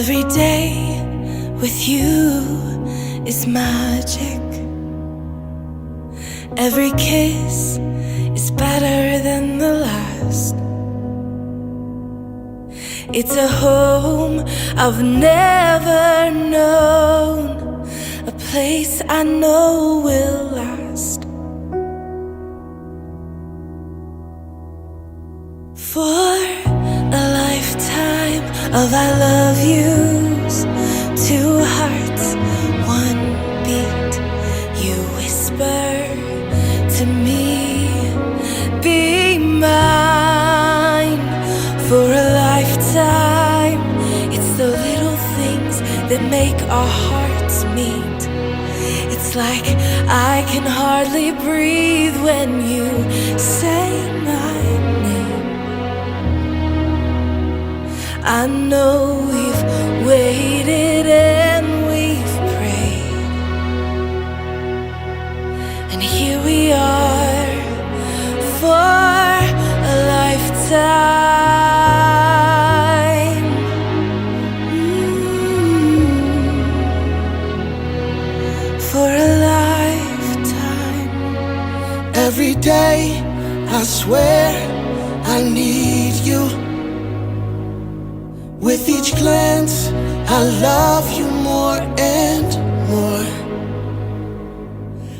Every day with you is magic. Every kiss is better than the last. It's a home I've never known, a place I know will last. For a lifetime of I love yous, two hearts, one beat. You whisper to me, be mine. For a lifetime, it's the little things that make our hearts meet. It's like I can hardly breathe when you say my name. I know we've waited and we've prayed, and here we are for a lifetime. For a lifetime. Every day I swear I need you. With each glance I love you more and more.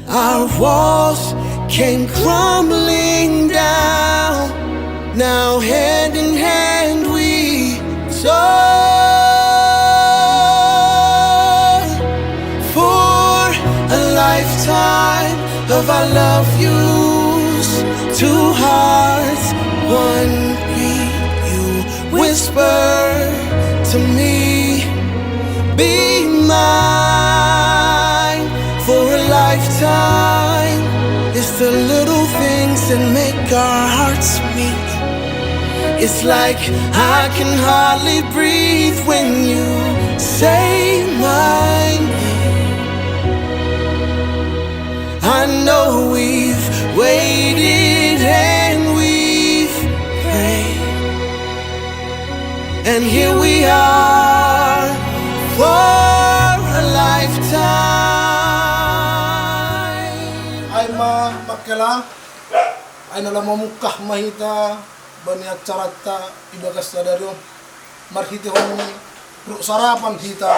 Our walls came crumbling down. Now hand in hand we soar. For a lifetime of I love yous, two hearts, one beat. You whisper to me, be mine. For a lifetime, it's the little things that make our hearts meet. It's like I can hardly breathe when you say my name. I know we've waited and we've prayed, and here we are for a lifetime. Ay makela ay nalamamukah mahita banyak carata ibagas dario marhiti hong sarapan hita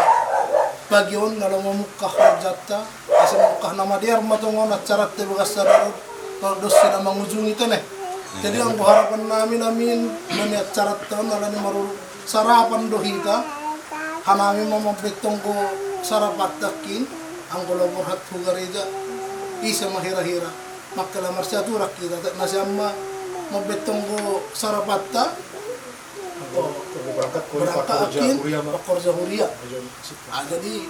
bagion nalamamukah rajata asa mukah nama dia matungon at carat ibagas dario dos sila mangujung itu nih. Jadi ang harapan namin banyak carata nalani maru sarapan dohita hanami mamabetong ko sarapatakin ang kolabor hat hugareja isa mahira-hira makala marsyatura kita nasyama mabetong ko sarapatta berangkat akin pakorja huria. Jadi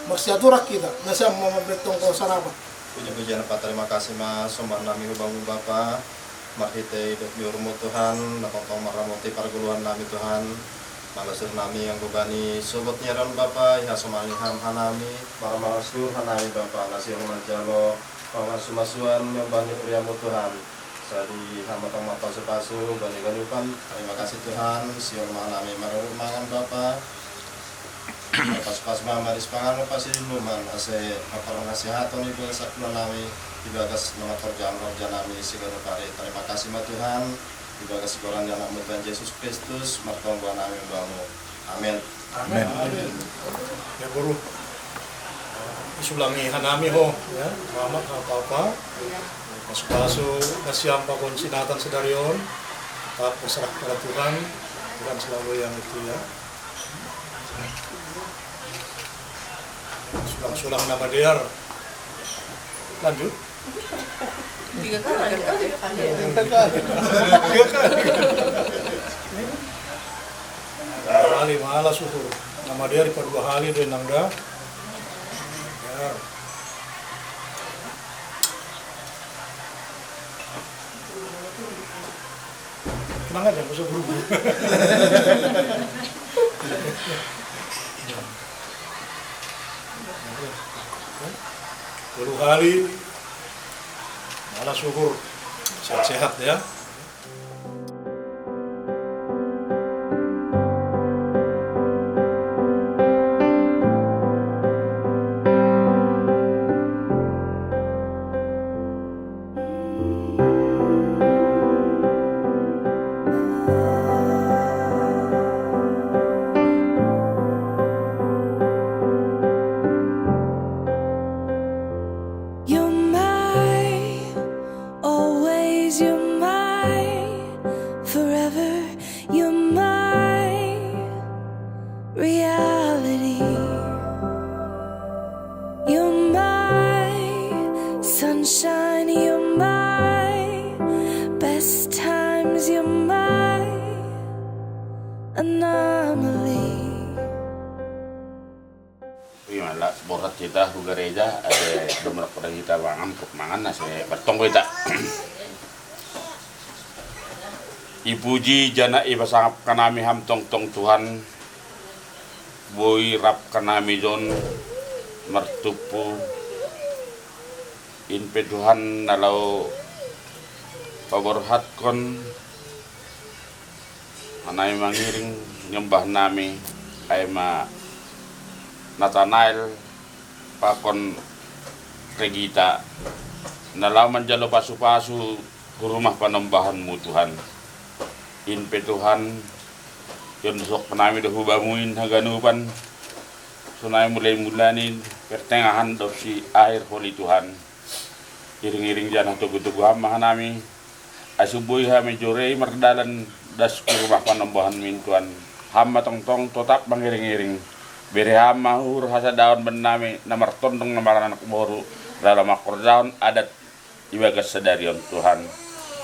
marsyatura kita nasyama mabetong ko sarapat. Puji-pujian Pak, terima kasih Mas, sembah nami hubungan Bapak marhite hidup di rumah Tuhan, nakongkong maramuti parguluan nami Tuhan, malasur nami yang bebani sobat nyeron Bapak, ya somani ham hanami, para malasur hanami Bapak, nasi rumah jalo, pangasumasuan yang bani priamu Tuhan, sadi hamatong mapasu-pasu, bani-ganipan, terima kasih Tuhan, siang hanami marumangan Bapak, pas maris pangan pas inuman, ase aparang nasihaton ibu sakno nami, ibagas nama kerjaan nami sigaro pare. Terima kasih ma Tuhan, ibagas koran yang nama Tuhan Yesus Kristus, martonggo nami bangu. Amin. Amin. Ya guru, isulangi hanami ho, ya, mama apa-apa, pasu-pasu nasyam pakon sinatan sedarion, tetap berserah pada Tuhan, Tuhan selalu yang itu ya. Sulang-sulang nama dia. Lanjut. Tiga kali. Kali malah syukur. Nama dia di dua kali dari nangda. Ya. Tenang aja, nggak usah buru-buru. Puluh hari malah syukur sehat-sehat ya. sunshine, you're my best times, you're my anomaly. Gimana borat kita ke gereja ada domlak pada kita bangan kok mangan nasi bertong kita. Ipuji jana iba sangap kanami ham tong Tuhan. Boy rap kanami don mertupu inpe Tuhan nalau paborhat kon anay mangiring nyembah nami ay ma Nathanael pakon Regita nalaman jalo pasu-pasu rumah panembahanmu Tuhan inpe Tuhan yon sok nami dahu bamuin haganupan sunay mulai-mulanin pertengahan dopsi akhir holi Tuhan iring-iring janah tugu-tugu hama nami asubuhi hami jorei merdalan das rumah panembahan min Tuhan hama tong-tong tetap mengiring-iring beri hama hur hasa daun benami namar tondong namar anak boru dalam akor daun adat ibagas sadarion Tuhan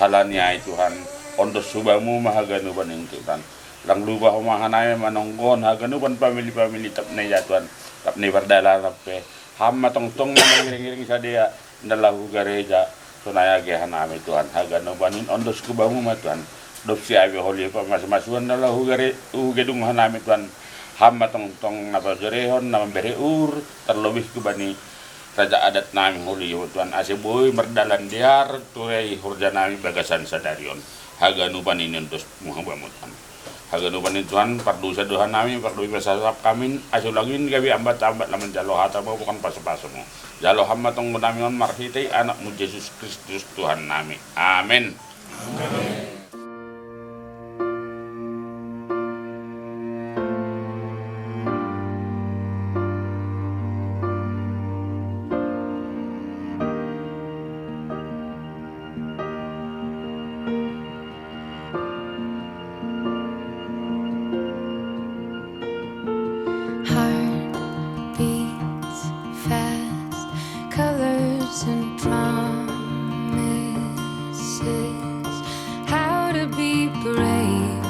halania Tuhan ondos subamu mahaganuban in Tuhan lang lubah mahanay manonggon haganuban pamili-pamili tapne ya Tuhan tapne berdala rape hama tong-tong mengiring-iring sadia ndalahu gareja sunaya gehanami Tuhan haganuban in ondos kubamu ma Tuhan dopsi abe holi pa mas-masuan ndalahu gedung hanami Tuhan hamba tong-tong nabagerehon namambere terlebih kubani raja adat nami holi Tuhan aseboy merdalan diar turai hurjanami bagasan sadarion haganuban ini untuk muhammadmu Tuhan haganuban ini Tuhan pardu saduhan nami pardu ibasasap kamin asulagin gabi ambat-ambat laman jalo hata mau bukan pasu-pasumu jalo hamba tong nami on marhite anakmu Yesus Kristus Tuhan nami amin. And promises, how to be brave,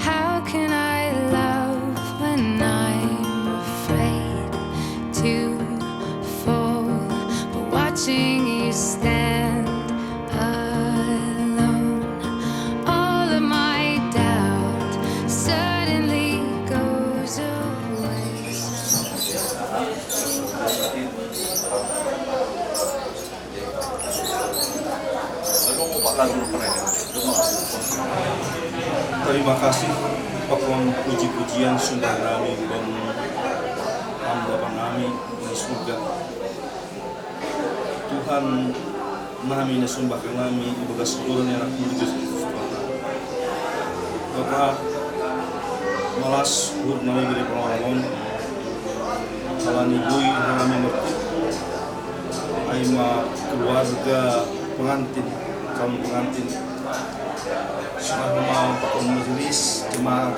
how can I love when I'm afraid to fall, but watching you stand alone, all of my doubt suddenly goes away. Terima kasih pakon puji-pujian sudah nami bang hamba nami di surga Tuhan nami nasumbah nami ibagas turun yang aku Yesus Bapak malas hur nami beri pengawalan halani bui nami mertu aima keluarga pengantin kaum pengantin selama pakon majelis jemaat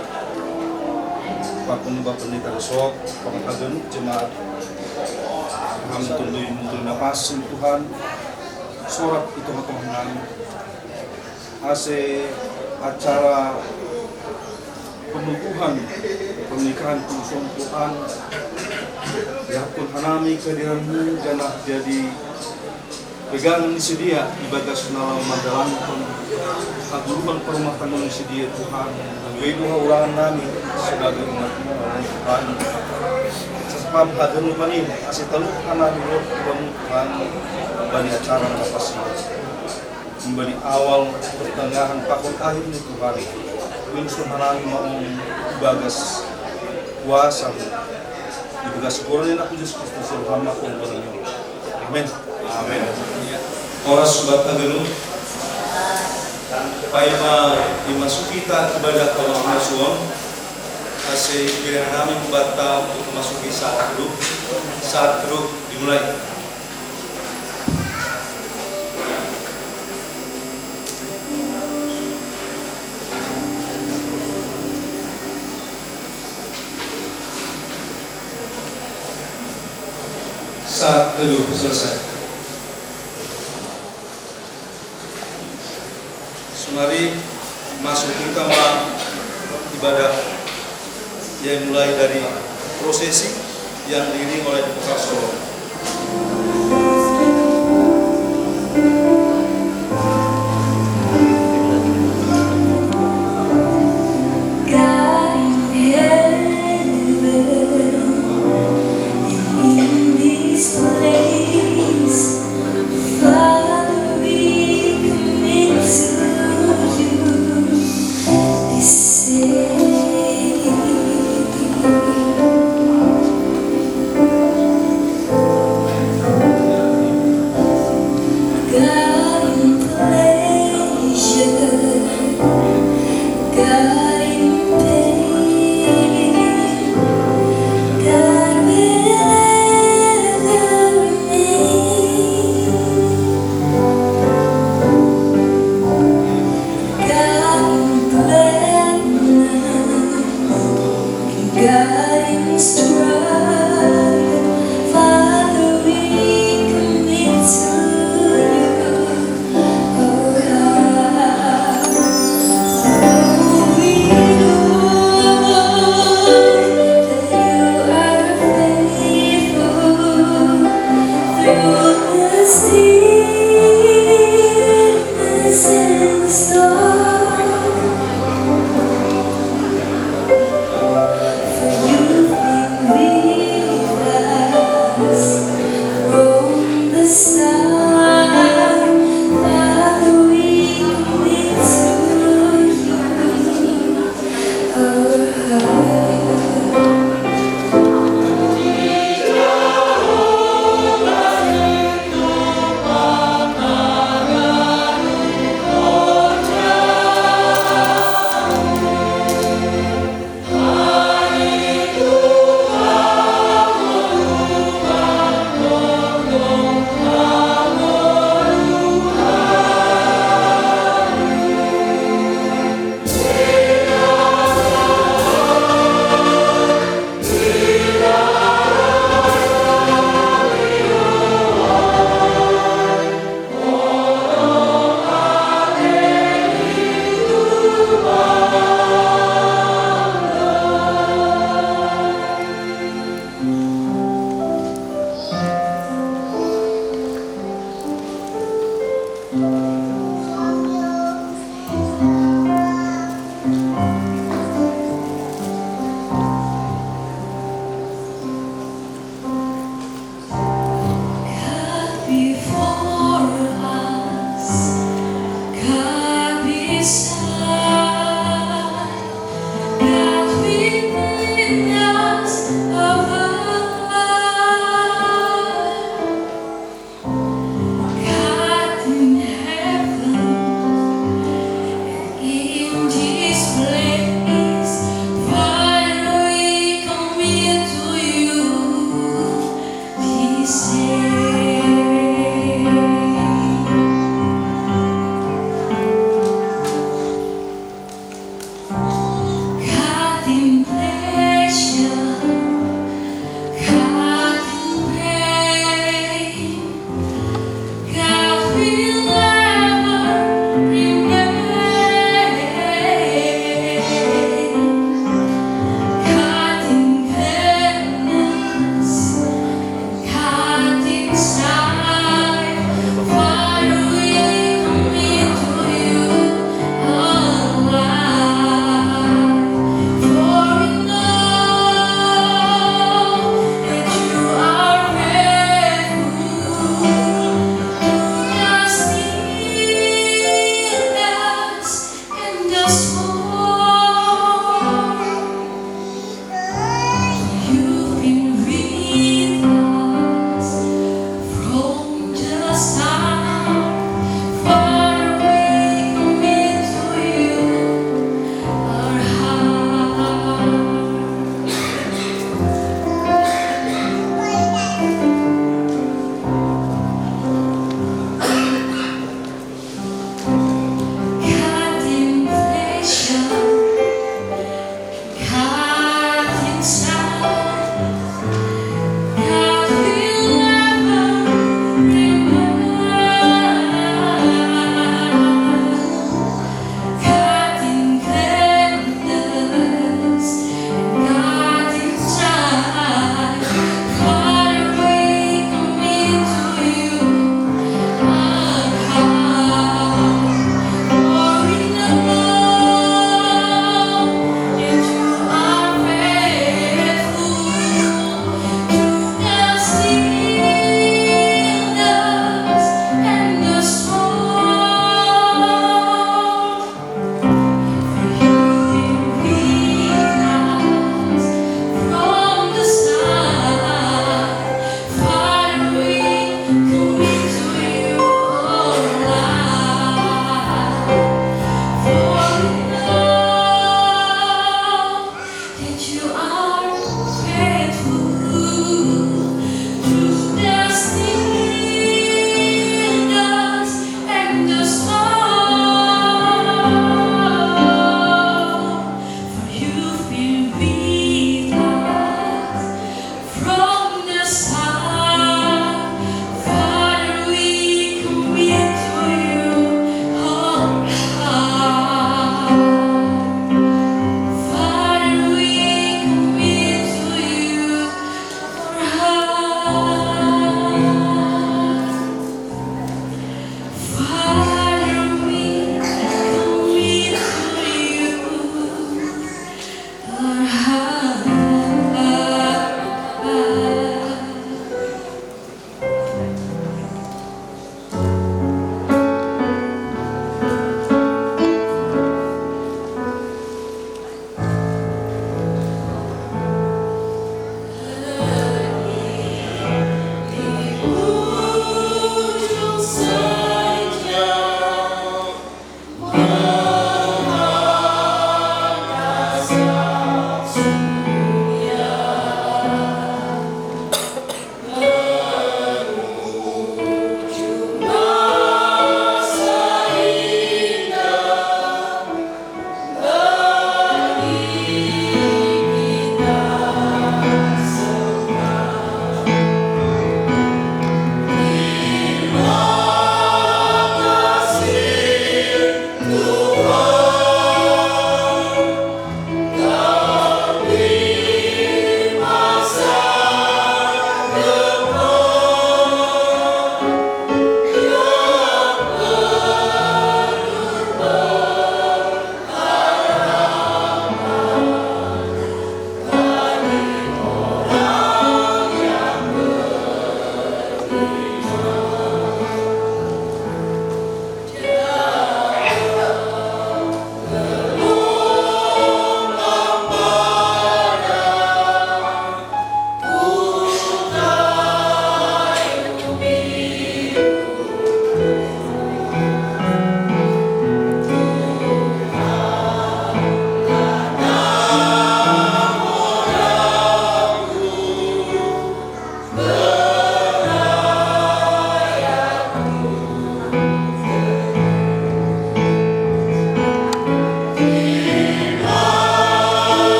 pakon bapak pendeta resok pakon agen jemaat kami tundui menerima pasien Tuhan surat itu Tuhan ase acara penubuhan pernikahan Tuhan ya Tuhan hanami kehadiranmu jangan jadi pegangan disedia ibadah sunnah madalan aguluban perumah tangga disedia Tuhan wedung ulangan nami sebagai umatmu Tuhan sesepam hadir lupa ini asih teluk hanami Tuhan bani acara napasi memberi awal pertengahan pakon akhir ini Tuhan minsun hanami mau bagas kuasa ibagas kurangnya aku Yesus Kristus Tuhan aku berdoa amin. Amin. Oras subat agenu paima dimasuki ta ibadah kalau masuon ase pilihan kami membata untuk memasuki saat teduh dimulai. Saat teduh selesai. Mari masuk utama ibadah yang mulai dari prosesi yang diiringi oleh Tukar Solo.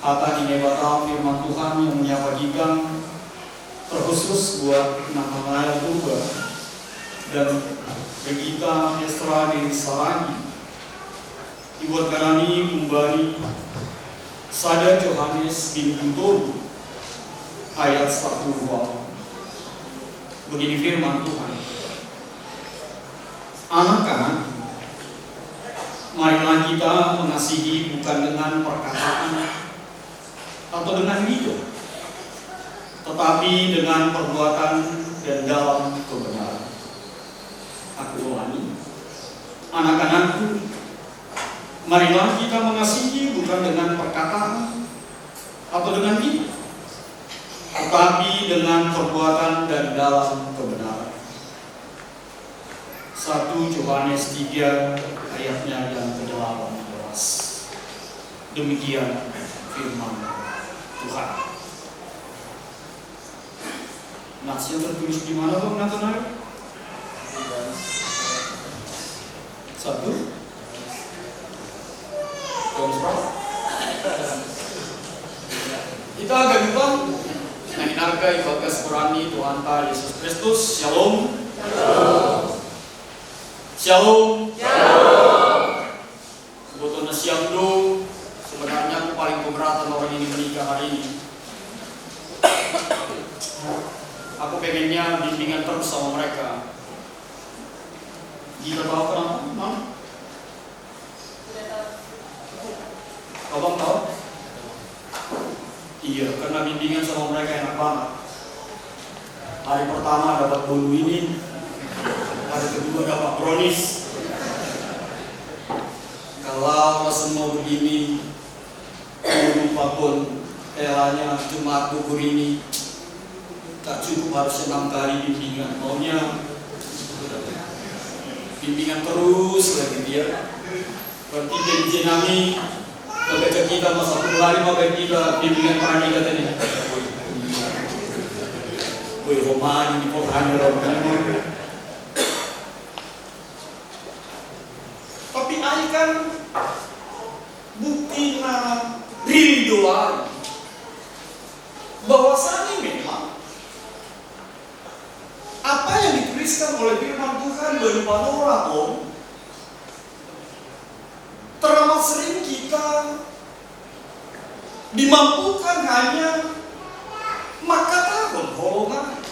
Akan inebatan firman Tuhan yang menyawagikan terkhusus buat nama juga dan Regita Estra di Sarangi dibuat kanani kembali Sada Johannes bin Guntur ayat 1 begini firman Tuhan. Anak-anak, marilah kita mengasihi bukan dengan perkataan atau dengan lidah, tetapi dengan perbuatan dan dalam kebenaran. Aku ulangi, anak-anakku, marilah kita mengasihi bukan dengan perkataan atau dengan lidah, tetapi dengan perbuatan dan dalam kebenaran. 1 Yohanes 3 ayatnya yang ke-18. Demikian firman Tuhan. Nats yang tertulis di mana Bang Nathan? 1 kita agak lupa dengan harga bagas Qurani Tuhan Ta Yesus Kristus. Shalom. Shalom. Sebetulnya siang dulu, sebenarnya aku paling keberatan orang ini menikah hari ini. Aku pengennya bimbingan terus sama mereka. Gila tahu kenapa? Mana? Abang tahu? Iya, karena bimbingan sama mereka enak banget. Hari pertama dapat bolu ini, hari kedua dapat brownies. Kalau semua begini, lupa pun elanya cuma gugur ini tak cukup, harus 6 kali bimbingan. Maunya bimbingan terus lagi dia. Berarti janji kami baca kita masa 10 hari baca kita bimbingan pagi katanya. Woi Roman ini kok hanya Roman. Tapi ai kan bukti na rindu ai bahwasanya memang apa yang dituliskan oleh firman Tuhan berupa Torah teramat sering kita dimampukan hanya maka tahun golongan.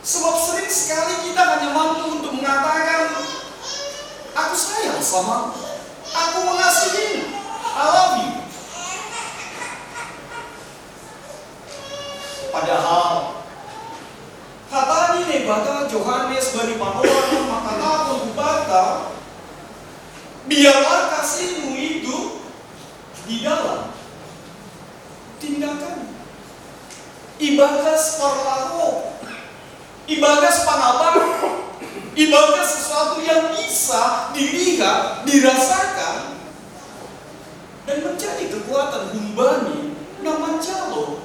Sebab sering sekali kita hanya mampu untuk mengatakan aku sayang sama, aku mengasihi, I love you. Padahal kata ini bata Yohanes bani Panoa maka tahun bata biarlah kasihmu itu di dalam tindakan, ibagas perlaku, ibagas panabang, ibagas sesuatu yang bisa dilihat, dirasakan, dan menjadi kekuatan humbani naman jalo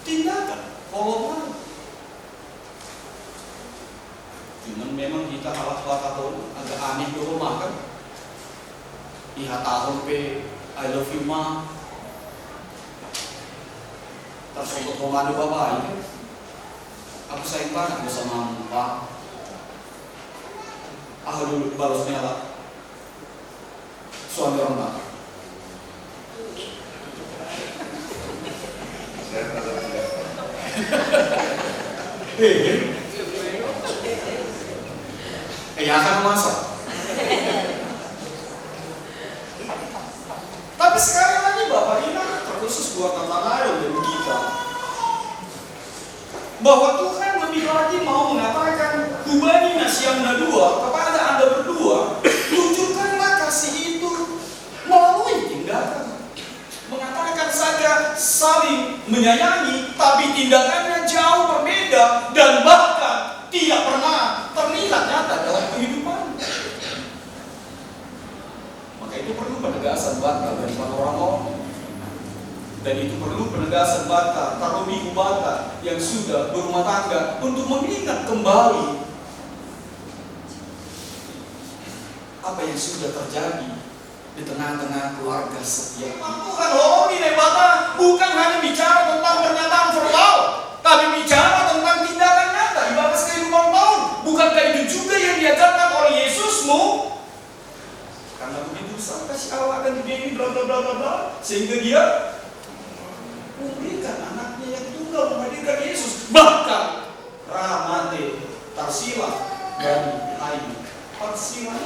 tindakan kolongan. Cuman memang kita kalah tahun agak aneh dulu makan. Iha tahun pe I love you ma. Tersebut komando bapak ini. Aku sayang banget sama pak. Dulu balasnya lah. Suami orang tak. Ya akan masak. Tapi sekali lagi Bapak ini terkhusus buat Nathanael dan kita, bahwa Tuhan lebih lagi mau mengatakan hubani nasyamna dua kepada Anda berdua, tunjukkanlah kasih itu melalui tindakan. Mengatakan saja saling menyayangi, tapi tindakannya jauh berbeda dan bahkan tidak pernah terlihat nyata dalam kehidupan. Maka itu perlu penegasan bata dari orang-orang, dan itu perlu penegasan bata tarobihu bata yang sudah berumah tangga untuk mengingat kembali apa yang sudah terjadi di tengah-tengah keluarga setiap Tuhan. Oh, ini Bata bukan hanya bicara tentang pernyataan verbal, tapi bicara tentang tindakan nyata di batas kehidupan tahun. Bukankah itu juga yang diajarkan oleh Yesusmu? Karena begitu besar kasih Allah akan dunia ini bla bla bla bla bla, sehingga dia memberikan anaknya yang tunggal, menghadirkan Yesus. Bahkan Rahmate Tarsila dan Ayu Tarsila.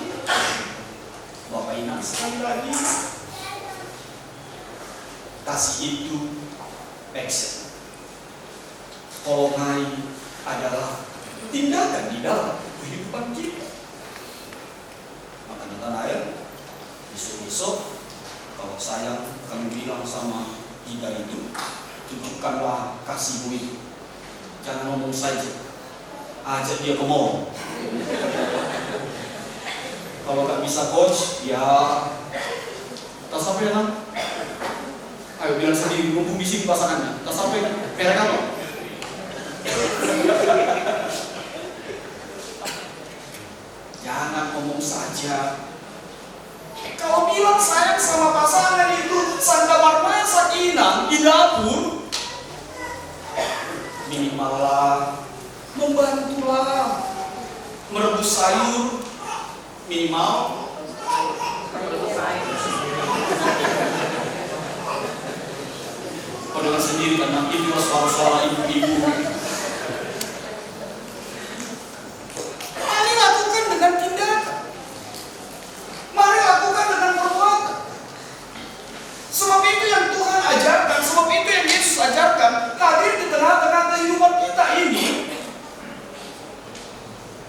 Bapak ingat sekali lagi, kasih itu action. Kolongai adalah tindakan di dalam kehidupan kita. Maka tanah air, besok-besok kalau sayang kami bilang sama kita itu, tunjukkanlah kasihmu itu. Jangan ngomong saja, ajak dia ke mall. Kalau nggak bisa coach, ya tak sampai kan? Ayo bilang sendiri, mumpung di sini pasangannya. Tak sampai merek apa? Jangan ngomong saja. Kalau bilang sayang sama pasangan itu sambil masak inang di dapur, minimallah membantulah merebus sayur. Minimal kau dengar sendiri kan, itu suara-suara ibu-ibu. Mari lakukan dengan tindakan, mari lakukan dengan perbuatan. Sebab itu yang Tuhan ajarkan, sebab itu yang Yesus ajarkan, hadir di tengah-tengah kehidupan kita ini.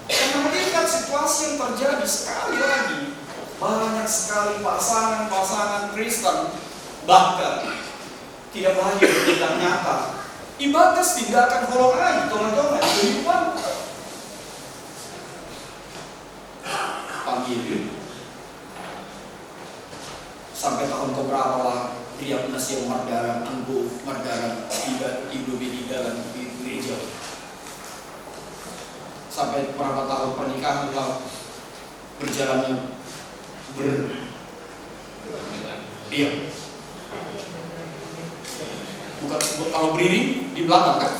Karena melihat situasi yang terjadi sekali lagi, banyak sekali pasangan-pasangan Kristen bahkan tidak lahir bertindak nyata. Ibadah tindakan kolongai, teman-teman, kehidupan. Panggil sampai tahun keberapa lah Priap Nasi Mardaran, Anggo Mardaran, Ibu Bedidalan di gereja. Sampai berapa tahun pernikahan telah berjalannya iya. Bukan kalau beriring di belakang kan,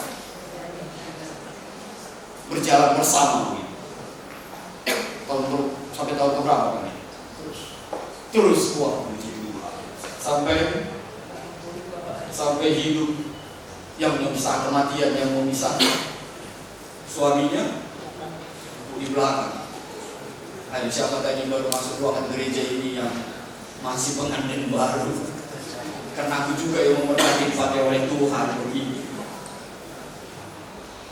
berjalan bersama gitu. Sampai tahun keberapa kan? Terus wah sampai hidup yang memisah, kematian yang memisah suaminya di belakang. Ada siapa tadi baru masuk ruangan gereja ini yang masih pengantin baru? Karena aku juga yang memberkati dipakai oleh Tuhan begini.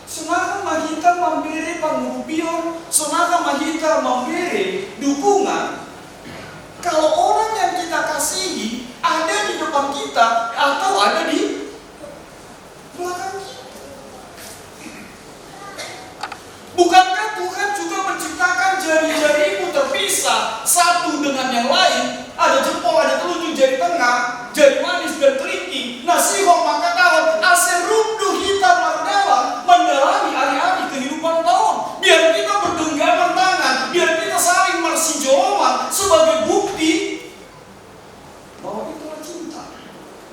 Senang kita memberi panggupion, senang kita memberi dukungan. Kalau orang yang kita kasihi ada di depan kita atau ada di belakang kita. Bukankah Tuhan juga menciptakan jari-jarimu terpisah satu dengan yang lain? Ada jempol, ada telunjuk, jari tengah, jari manis dan kelingking. Nasihong maka tahun asal runduh hitam mardawan mendalami hari-hari kehidupan tahun. Biar kita bergenggaman tangan, biar kita saling marsijoman sebagai bukti bahwa itulah cinta.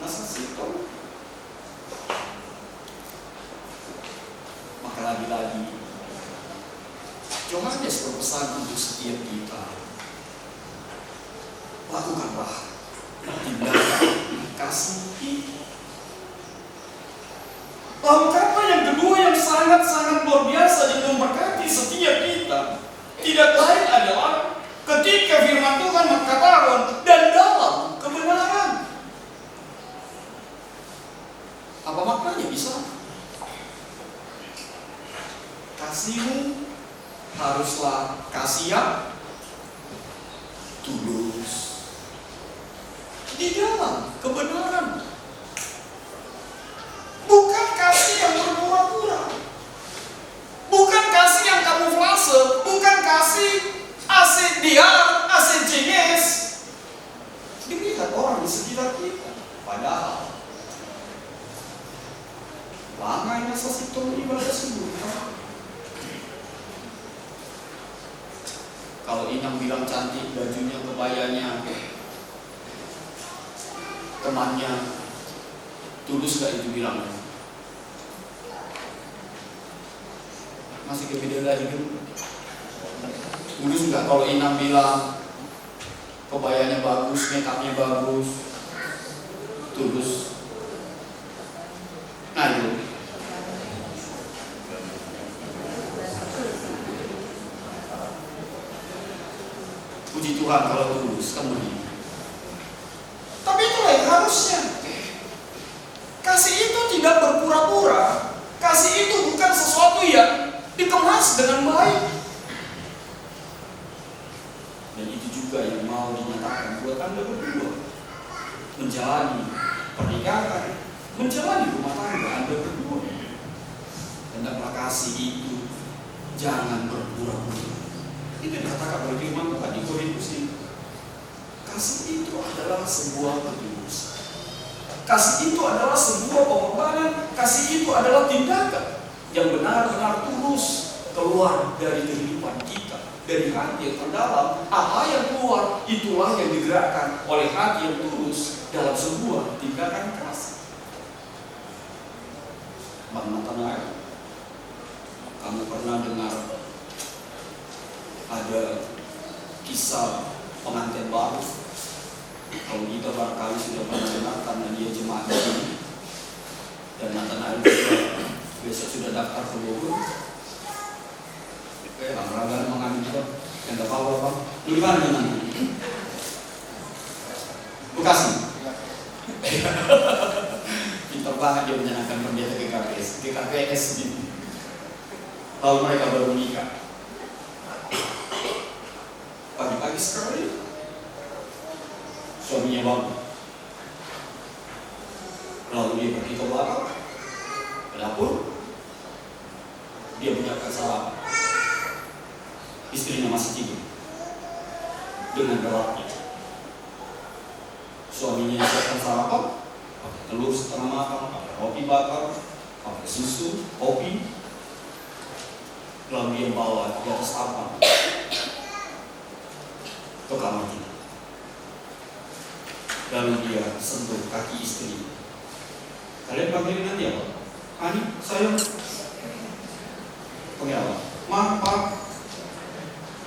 Nasa situ. Maka lagi-lagi Yohanes berpesan untuk setiap kita, lakukanlah tindakan kasih itu. Lalu kata yang kedua yang sangat-sangat luar biasa dan memberkati setiap kita, tidak lain adalah ketika firman Tuhan mengatakan dan dalam kebenaran. Apa maknanya bisa? Kasihmu haruslah kasih yang tulus di dalam kebenaran, bukan kasih yang berpura-pura, bukan kasih yang kamuflase, bukan kasih ACDR, ACJS dilihat orang di sekitar kita. Padahal lama ini sesitu ibadah sembuh. Kalau Inang bilang cantik bajunya, kebayanya, temannya, tulus gak itu bilangnya? Masih kemudian lagi kan? Tulus nggak kalau Inam bilang kebayanya bagus, makeupnya bagus, tulus? Nah itu. Puji Tuhan kalau tulus kemudian. Tapi itulah yang harusnya. Kasih itu tidak berpura-pura. Kasih itu bukan sesuatu yang dikemas dengan baik. Dan itu juga yang mau dinyatakan buat Anda berdua. Menjalani pernikahan, menjalani rumah tangga Anda berdua. Hendaklah kasih itu jangan berpura-pura. Itu dikatakan oleh firman Tuhan di Korintus ini. Kasih itu adalah sebuah ketulusan. Kasih itu adalah sebuah pengorbanan. Kasih itu adalah tindakan yang benar-benar tulus keluar dari kehidupan kita, dari hati yang terdalam. Apa yang keluar itulah yang digerakkan oleh hati yang tulus dalam sebuah tindakan kasih. Bang Nathanael, kamu pernah dengar ada kisah pengantin baru? Kalau kita barangkali sudah pernah dengar karena dia jemaat ini, dan Nathanael juga besok sudah daftar ke Bogor. Oke, Bang Ragan mengambil juga yang gak apa-apa Bang. Lu dimana nanti? Bekasi. Pintar banget dia menyenangkan pendeta GKPS gitu. Lalu mereka baru menikah. Pagi-pagi sekali suaminya bangun, lalu dia pergi ke belakang, ke dapur, dia menyiapkan sarapan. Istrinya masih tidur dengan beratnya. Suaminya siapkan sarapan, pakai telur setengah matang, pakai roti bakar, pakai susu, kopi, lalu dia bawa di atas papan ke kamar tidur. Lalu dia sentuh kaki istri. Kalian panggilin nanti apa? Ani, sayang. Panggil apa? Ma, Pak,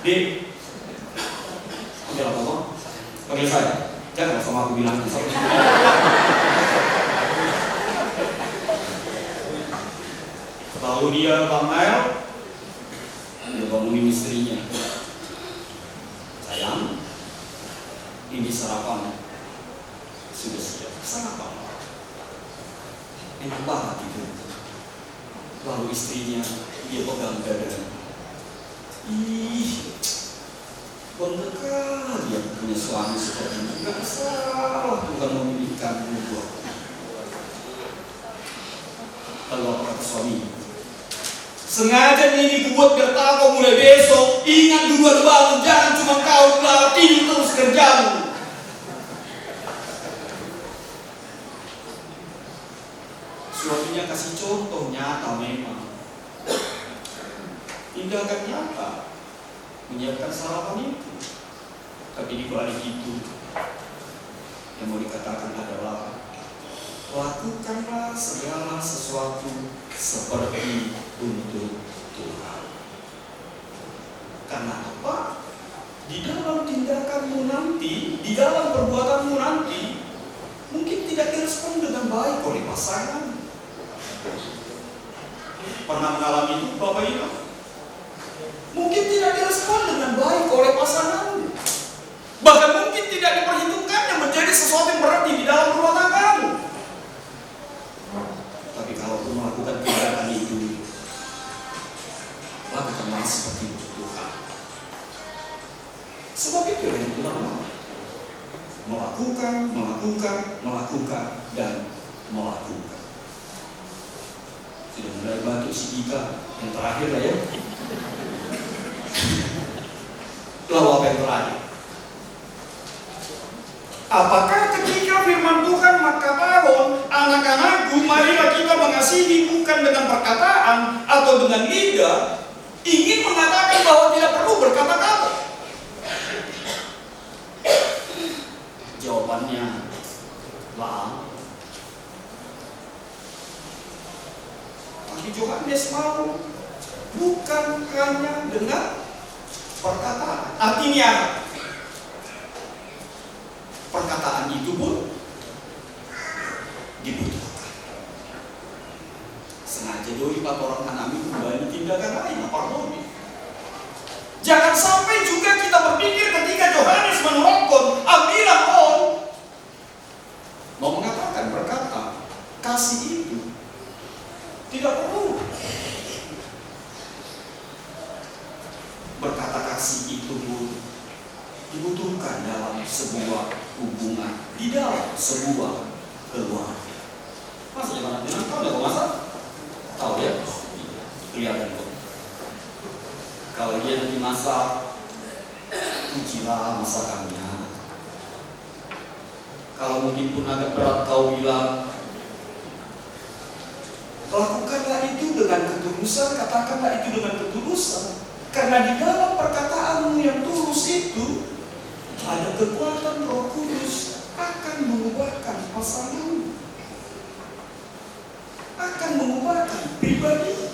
Dek. Panggil apa, Bang? Panggil saya. Jangan sama aku bilang. Lalu dia bangun, dia bangunin istrinya. Sayang, ini sarapan. Sudah siap sarapan. Enak banget itu. Lalu istrinya dia pegang dadanya. Ih, bangga kali yang punya suami seperti ini. Gak salah Tuhan memilihkan buat. Lalu apa kata suami? Sengaja ini kubuat biar tahu mulai besok. Ingat duluan bangun, jangan cuma kau telah tidur terus kerjamu. Suaminya kasih contoh nyata memang. Tindakan nyata menyiapkan sarapan itu. Tapi di balik itu yang mau dikatakan adalah lakukanlah segala sesuatu seperti untuk Tuhan. Karena apa? Di dalam tindakanmu nanti, di dalam perbuatanmu nanti, mungkin tidak direspon dengan baik oleh pasangan. Pernah mengalami itu Bapak Ibu? Mungkin tidak direspon dengan baik oleh pasangan. Bahkan mungkin tidak diperhitungkannya menjadi sesuatu yang berarti di dalam rumah tanggamu. Tapi kalau kamu melakukan tindakan itu, lakukanlah seperti itu Tuhan. Sebab itu yang Tuhan mau. Melakukan, dan melakukan. Sudah mulai batuk si Dika, yang terakhir lah ya. Lalu apa yang terakhir? Apakah ketika firman Tuhan mengatakan, anak-anakku, marilah kita mengasihi bukan dengan perkataan atau dengan lidah, ingin mengatakan bahwa tidak perlu berkata-kata? Jawabannya Lah, tapi Yohanes mau bukan hanya dengan perkataan. Artinya perkataan itu pun dibutuhkan. Sengaja doi orang Hanami kembali tindakan lain, apa doi? Jangan sampai juga kita berpikir ketika Yohanes menelpon ambilan on mau mengatakan berkata kasih itu tidak perlu. Berkata kasih itu pun dibutuhkan dalam sebuah hubungan, di dalam sebuah keluarga. Masa jangan bilang tahu ya, masa tahu ya, kelihatan kok. Kalau dia nanti masak, ujilah masakannya. Kalau mungkin pun agak berat kau bilang, lakukanlah itu dengan ketulusan, katakanlah itu dengan ketulusan. Karena di dalam perkataanmu yang tulus itu ada kekuatan Roh Kudus akan mengubahkan pasanganmu, akan mengubahkan pribadi,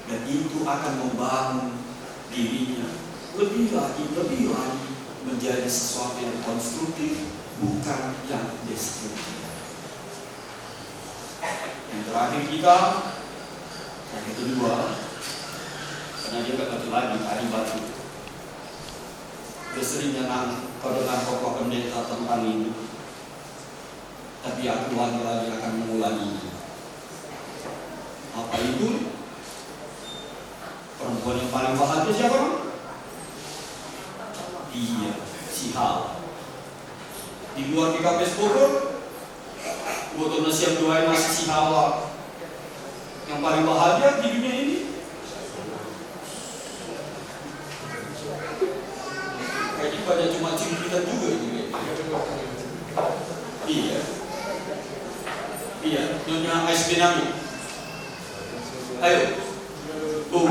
dan itu akan membangun dirinya lebih lagi menjadi sesuatu yang konstruktif, bukan yang destruktif. Yang terakhir kita, yang kedua, karena dia gak batu lagi, hari batu. Dia sering kau dengar pokok pendeta tentang ini, tapi aku lagi-lagi akan mengulangi. Apa itu? Perempuan yang paling bahagia siapa? Iya, si Hawa. Di luar PKP Bogor, botolnya siap doain masih si Hawa yang paling bahagia di dunia ini. Kayaknya banyak cuma cimpitan juga ini. Iya, Nyonya ASB Nami. Ayo, Bu,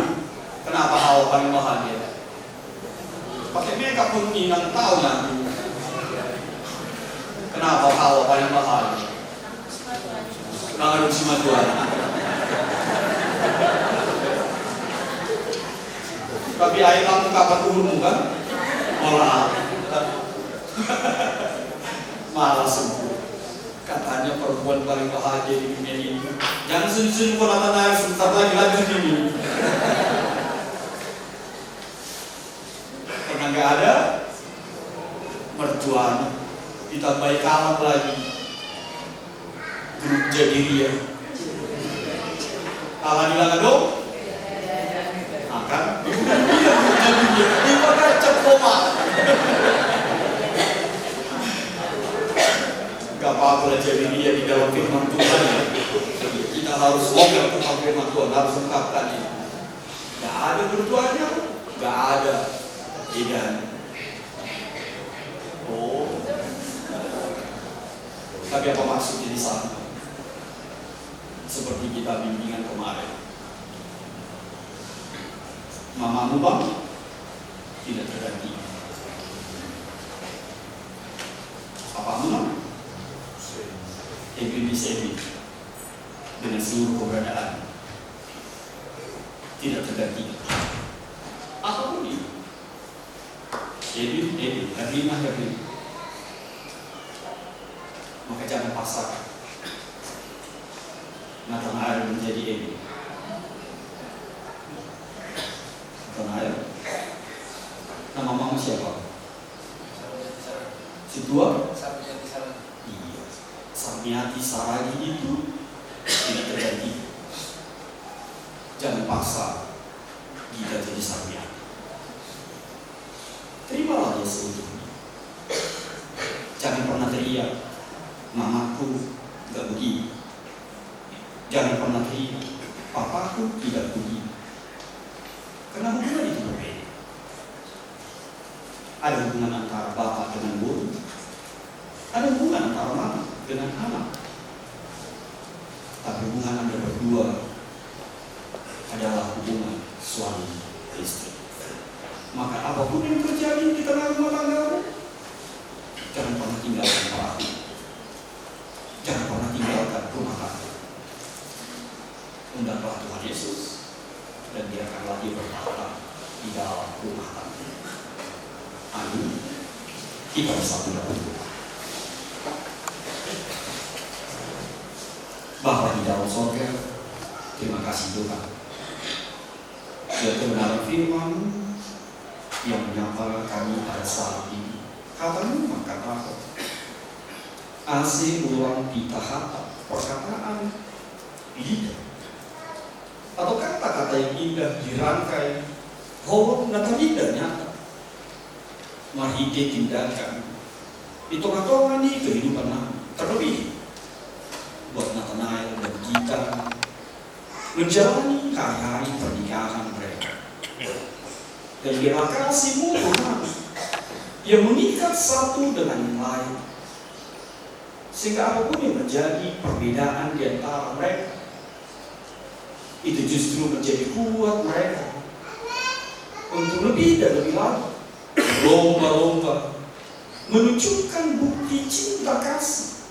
kenapa Hawa paling bahagia? Pakai makeup pun inang tahu nanti. Kenapa Hawa paling bahagia? Nggak si Tuhan. Tapi air kamu kapan umurmu kan? Malah sembuh. Katanya perempuan paling bahagia di dunia ini. Jangan sini-sini Ponatan air sebentar lagi lanjut ini. Karena nggak ada mertuanya, ditambahi kalah lagi. Grup jadi dia. Kalah bilang dong. Akan. Jadi dia. Dia pakai cepoma. Gak apa-apa jadi dia di dalam firman Tuhan ya. Kita harus ngomong tentang firman Tuhan, harus ungkapkan ini. Gak ada bertuanya, gak ada bedanya. Oh, tapi apa maksudnya di sana? Seperti kita bimbingan kemarin. Mamamu bang tidak terganti. Papamu bang Ebi dengan seluruh keberadaan tidak terganti. Apapun itu, Ebi, Herlina. Maka jangan pasar mata air menjadi Ebi. Mata air. Nama mama siapa? Si tua? Iya. Sarmiati Saragi itu tidak terganti. Jangan paksa Gita jadi Sarmiati. Terimalah dia seutuhnya. Jangan pernah teriak, mamaku gak begini. Jangan pernah teriak, papaku tidak begini. Karena hubungan itu berbeda. Ada hubungan antara bapak dengan guru, ada hubungan antara mama dengan anak. Tapi hubungan Anda berdua adalah hubungan suami istri. Maka apapun yang terjadi di tengah rumah tanggamu, jangan pernah tinggalkan perahu. tinggallah Tuhan Yesus dan biarkanlah dia bertahta di dalam rumah tangga. Amin. Kita bersatu dalam doa. Bapa di dalam sorga, terima kasih Tuhan. Biar kebenaran firman yang menyapa kami pada saat ini. Katamu maka apa? Asih ulang di tahap perkataan lidah atau kata-kata yang indah dirangkai bahwa nata lidah nyata. Mari kita tindakan itu kata ini kehidupan kami terlebih buat Nathanael dan kita menjalani hari-hari pernikahan mereka. Dan biarlah kasih-Mu Tuhan yang mengikat satu dengan yang lain, sehingga apapun yang menjadi perbedaan di antara mereka itu justru menjadi kuat mereka untuk lebih dan lebih lagi berlomba-lomba menunjukkan bukti cinta kasih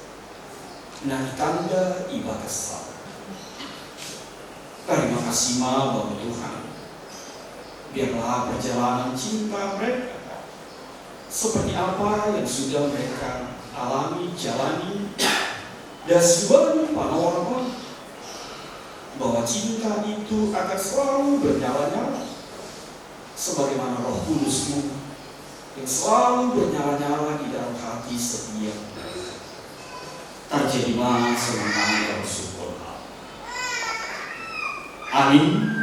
dan tanda ibadah salat. Terima kasih Bapa Tuhan. Biarlah perjalanan cinta mereka seperti apa yang sudah mereka alami, jalani, dan sebuah panorama bahwa cinta itu akan selalu bernyala-nyala sebagaimana Roh Kudus-Mu yang selalu bernyala-nyala di dalam hati setiap terjadilah semangat yang syukur. Amin.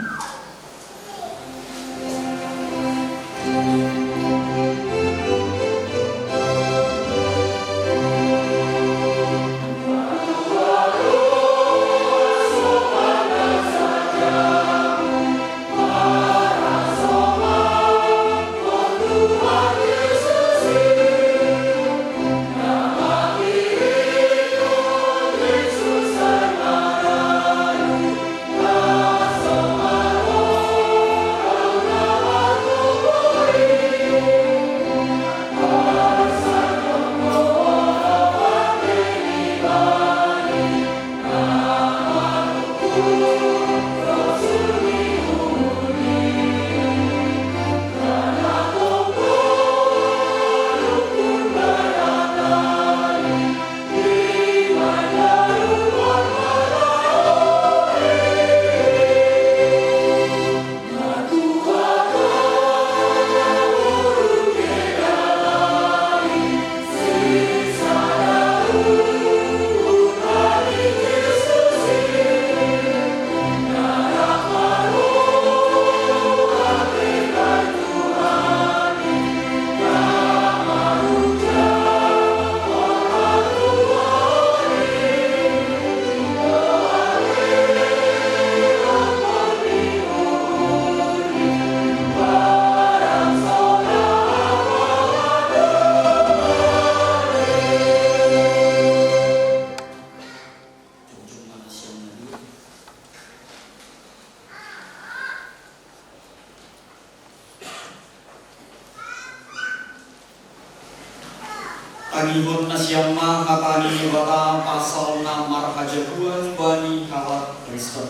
Agihun nasyamma katani bata pasal namar hajabuan bani kawat Kristen.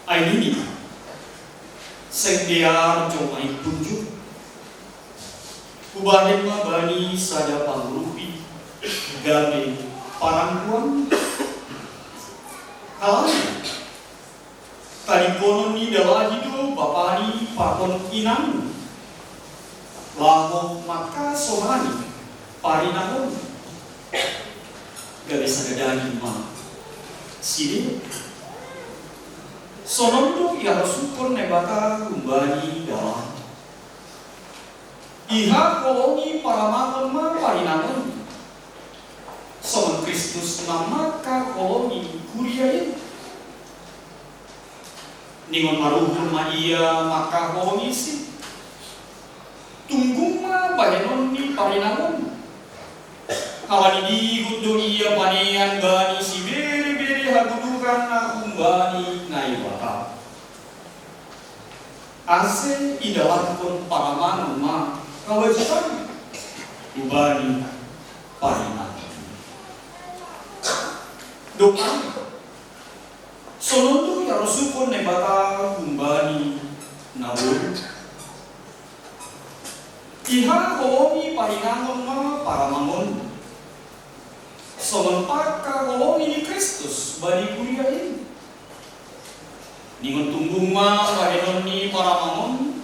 Aini sing diar jomai tunjuk kubahin ma bani sada pangrupi gabe parangkuan kalanya tadi konon ni dalam hidup bapani pakon inang laho maka sohani parinahon gabe sagadani ma sini sonondo ia syukur nebata kumbani dalam iha kolongi paramahon ma parinahon soman Kristus namaka kolongi kuriain ningon maruhun ma iya maka kolongi si tunggu ma bahenon ni parinahon kawan ini gudo iya panean bani si beri hagudukan aku bani naibata ase idalah pun paraman ma kawajiban ubani parinahon doa Sonondo ya rusukon ne bata kumbani nawon. Iha kolomi parinangon ma paramangon. Sonon paka kolomi ni Kristus bani kuliah ini. Ningon tunggung ma parenon ni paramangon.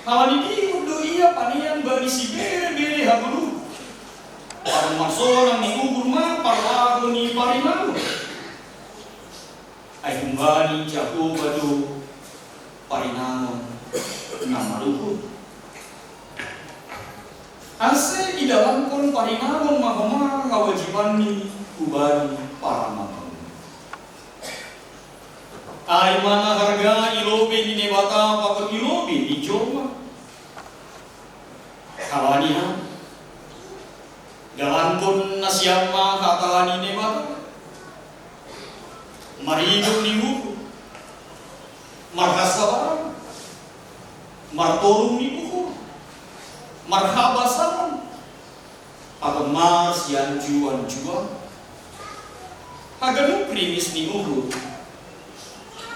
Hawani di udo iya panian bani si bere habulu. Parang masolang ni ugur ma parlago ni parinangon. Ay kumbani jago badu parinangon namaluhut. Ase di dalam kon parinangon mahoma kewajiban ni kubani paramangon. Ay mana harga ilobe di nebata pakot ilobe di Joma. Kawanihan dalam kon nasyama katani nebata. Marido ni buku, marhasabaran, martorum ni buku, marhabasan, atau mas yang juan, haganu krimis ni buku,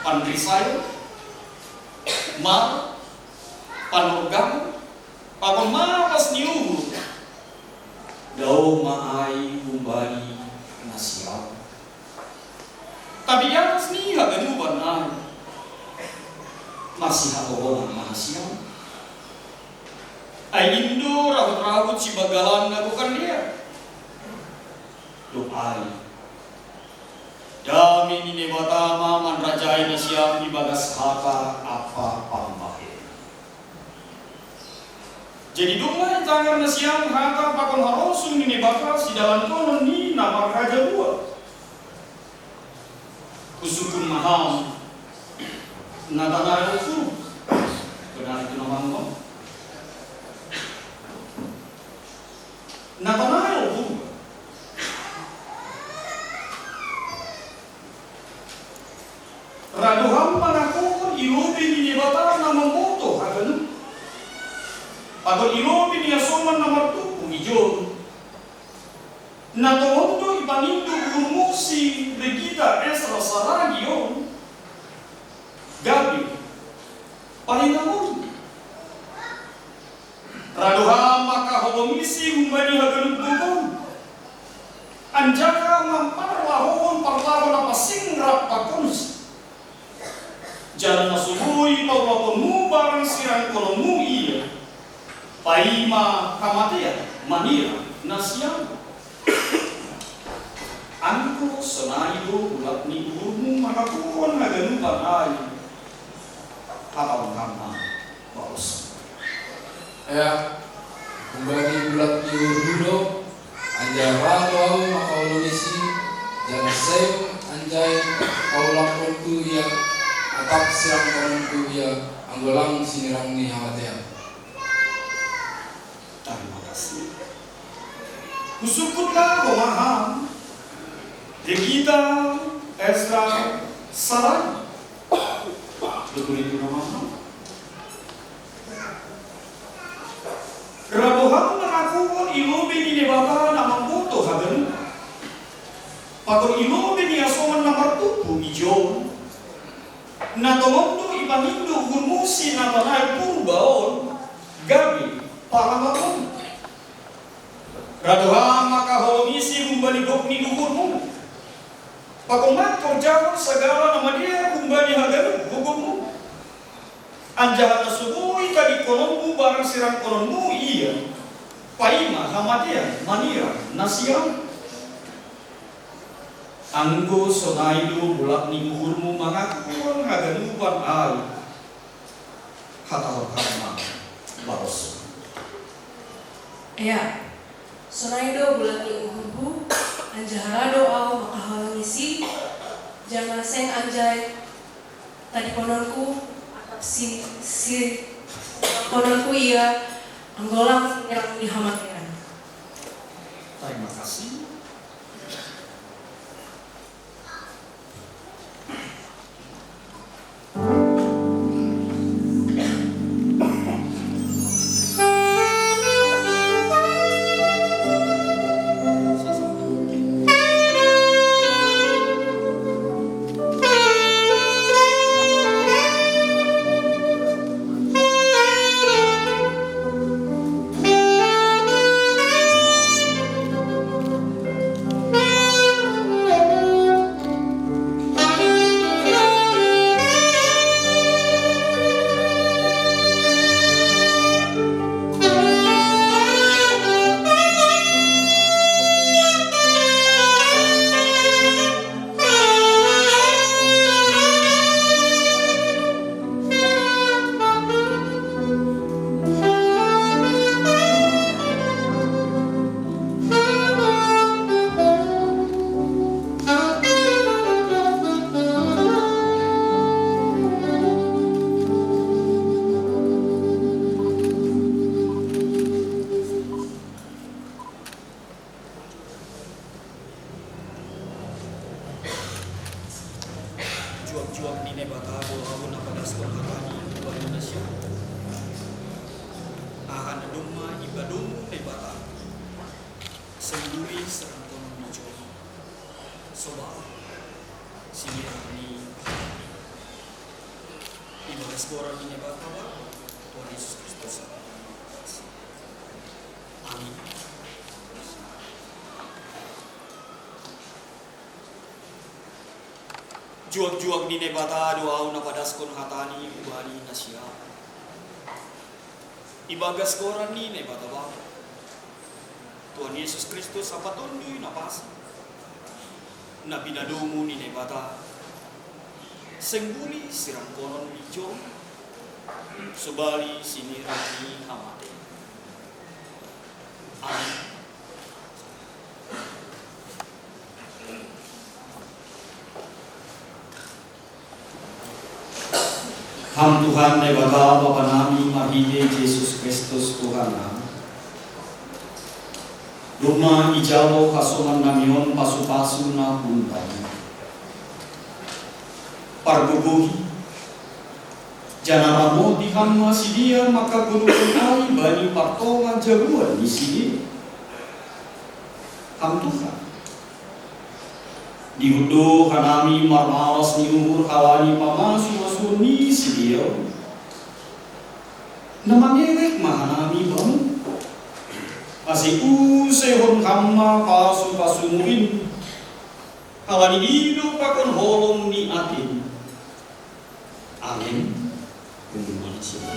pandrisayo, mar, panorgam, atau mapas ni buku, daw maay kumbani nasyam. Tapi yang asli haganu banay masih hakobolan mahasiyam. Ay indo rawat-rawat si bagalan nagukan dia. Doai. Dami ni batama manrajai nasyam ibagas hata apa pambahe. Jadi dungai tangan nasyam hata pakon harosung ni bakal si dalam konon ni nama raja dua. Kusukun maham natanayo su benar itu namanya kok natanayo su raduham panakon ilobi ni bata nama moto hagan pagod ilobi ni asoman nama tu umijon natondo ipanindo gumusi regita esra saragio gabi parinamon raduha maka holomisi humbani haganut bukon anjaka mamparla hohon parlawan apa singrap pakons jalan nasubui paulaponmu barang sirang kolonmu iya paima kamatea manira nasyam Angko senayo ulat ni urmu makakuan haganu panay atau kama baus. Ya, kembali ulat ni urmu anjara doa makaulunisi jangan saya anjay kaulak kontu ya atap sirang kontu ya anggolang sinirang ni hamatea. Terima kasih. Kusukutlah komaham. Regita Esra Sarai. Betul itu namanya. Rabuhan mengaku ilobi ni nebata nama moto hagen. Pakor ilobi ni asoman nama tupu ijon. Natomondo ipanindo gumusi nama naik purbaon. Gabi paramakon. Raduhan maka holomisi gumbani gokni dukurmu. Pakumat korjawan segala nama dia kumbani haganu hukummu. Anjahat nasubui kadi kolommu barang sirang kolommu iya. Paima hamadia manira nasyam. Anggo sonaido bulak ni buhurmu mengakuan haganu ban ai. Hatau karma baros. Ya, sonaido bulak ni buhurmu. Anjaharado au makahalangisi jangan seng anjay tadi kononku si kononku iya anggolang yang dihamakan. Terima kasih. ibadah sekolah ini Bapak, Tuhan Yesus Kristus. Amin. Juak-juak ni nebata doa na padaskon hatani ubani nasya. Ibagas koran ni nebata ba. Tuhan Yesus Kristus apa tunduy na pasi. Na binadumu ni nebata. Sengguli sirang koron lijo. Subali sinirang ni hamate. Amin. Ham Tuhan na Bapa Bapa nami mahide Yesus Kristus Tuhan na. Luma ijalo kasuman namion pasu-pasu na puntay. Parguguhi. Janaramo di hamma sidia maka gulukun ay bani partongan jaruan di sini. Ham Tuhan. Dihudo kanami marmalas ni umur kawani pamasu-masu ni sidiyo. Namangerek mahanami bang. Kasi usehon kama pasu-pasumuin. Kawani dino pakon holong ni atin. Amin. Kumulian siya.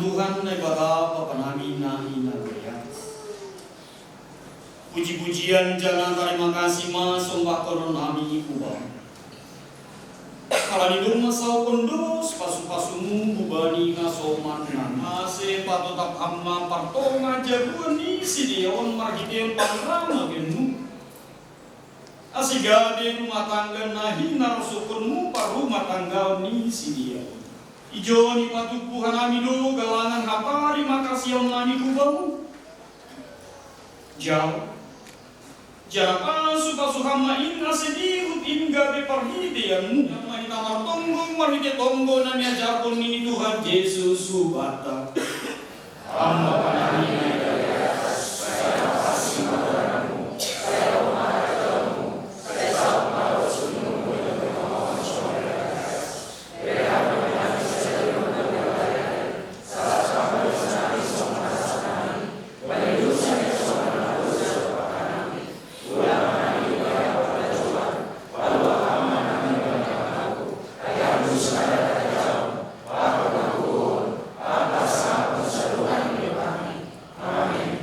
Tuhan na ibata papanami na hinagaya. Puji-pujian jana terima kasih sumpah koron nami ubah. Kalani dong masau kondos pasu-pasumu bubani ngasoman nangase patotak amma partonga jaguani sideon margiteon pangrama genmu. Asigade rumah tangga nahi narusukunmu par rumah tangga ni sideon. Ijo ni patupuhan nami do galangan hapari makasih nami kubamu. Jauh Japa supasuhama inna sedihut inga beparhitianmu Mahita martonggo marhite tonggo nani ajarpun ini Tuhan Yesus subata Amma panani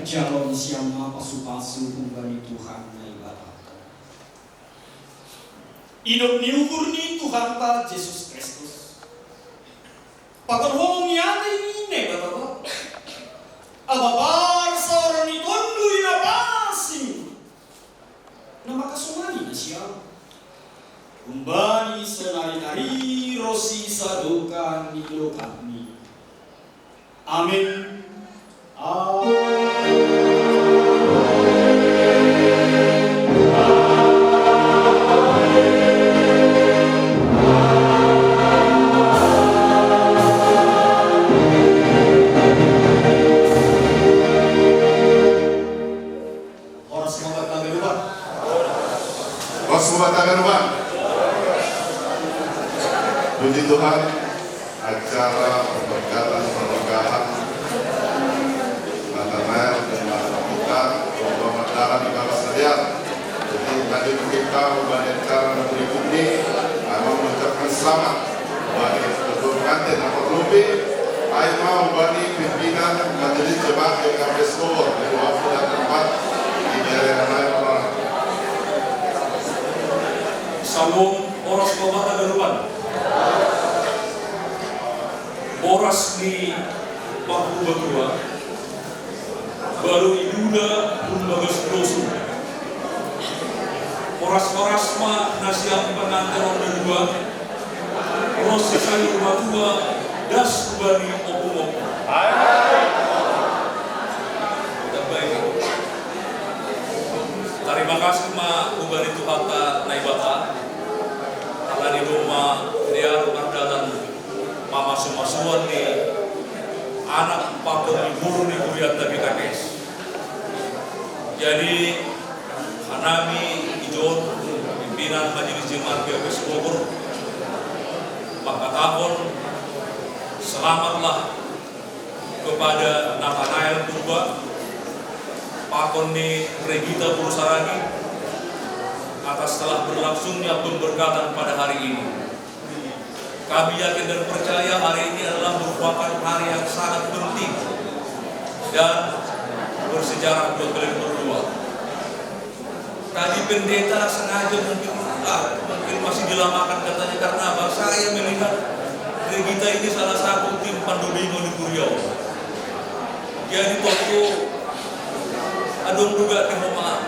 Jalon siama pasu-pasu kembali Tuhan na ibadah. Hidup niukur ni Tuhan ta Yesus Kristus. Pakarhong yate ini ne bapak. Ababar seorang ni tondu inapasi. Nama kasumani na siya. Kembali senari-nari rosi sadukan ni lokani. Amin. Puji Tuhan, acara pemberkatan pernikahan Nathanael dan kita pemberkatan di bawah sekalian. Jadi tadi kita membangun acara berikut ini akan mengucapkan selamat bagi kedua pengantin yang terlebih. Saya mau bagi pimpinan Majelis Jemaat GKP Bogor di waktu dan tempat di daerah lain. Salam oras pemata garupan. Oras ni Paku Batua baru iduda umbagas dosu. Oras-oras ma nasiang pengantin orang dua. Rosi sayur batua das bani opung. Terima kasih ma ubari Tuhata naibata. Alani doma dia mardalan mama sumasuan ni anak pakon ni guru ni kuriat tapi kakes. Jadi kanami ijon pimpinan Majelis Jemaat GKP Bogor mengatakan selamatlah kepada Nathanael Purba pakon ni Regita Purusaragi atas telah berlangsungnya pemberkatan pada hari ini. Kami yakin dan percaya hari ini adalah merupakan hari yang sangat penting dan bersejarah buat kalian berdua. Tadi pendeta sengaja mungkin masih dilamakan katanya karena apa? Saya melihat Regita ini salah satu tim Pandobingo di Kuriau. Jadi waktu adon juga di rumah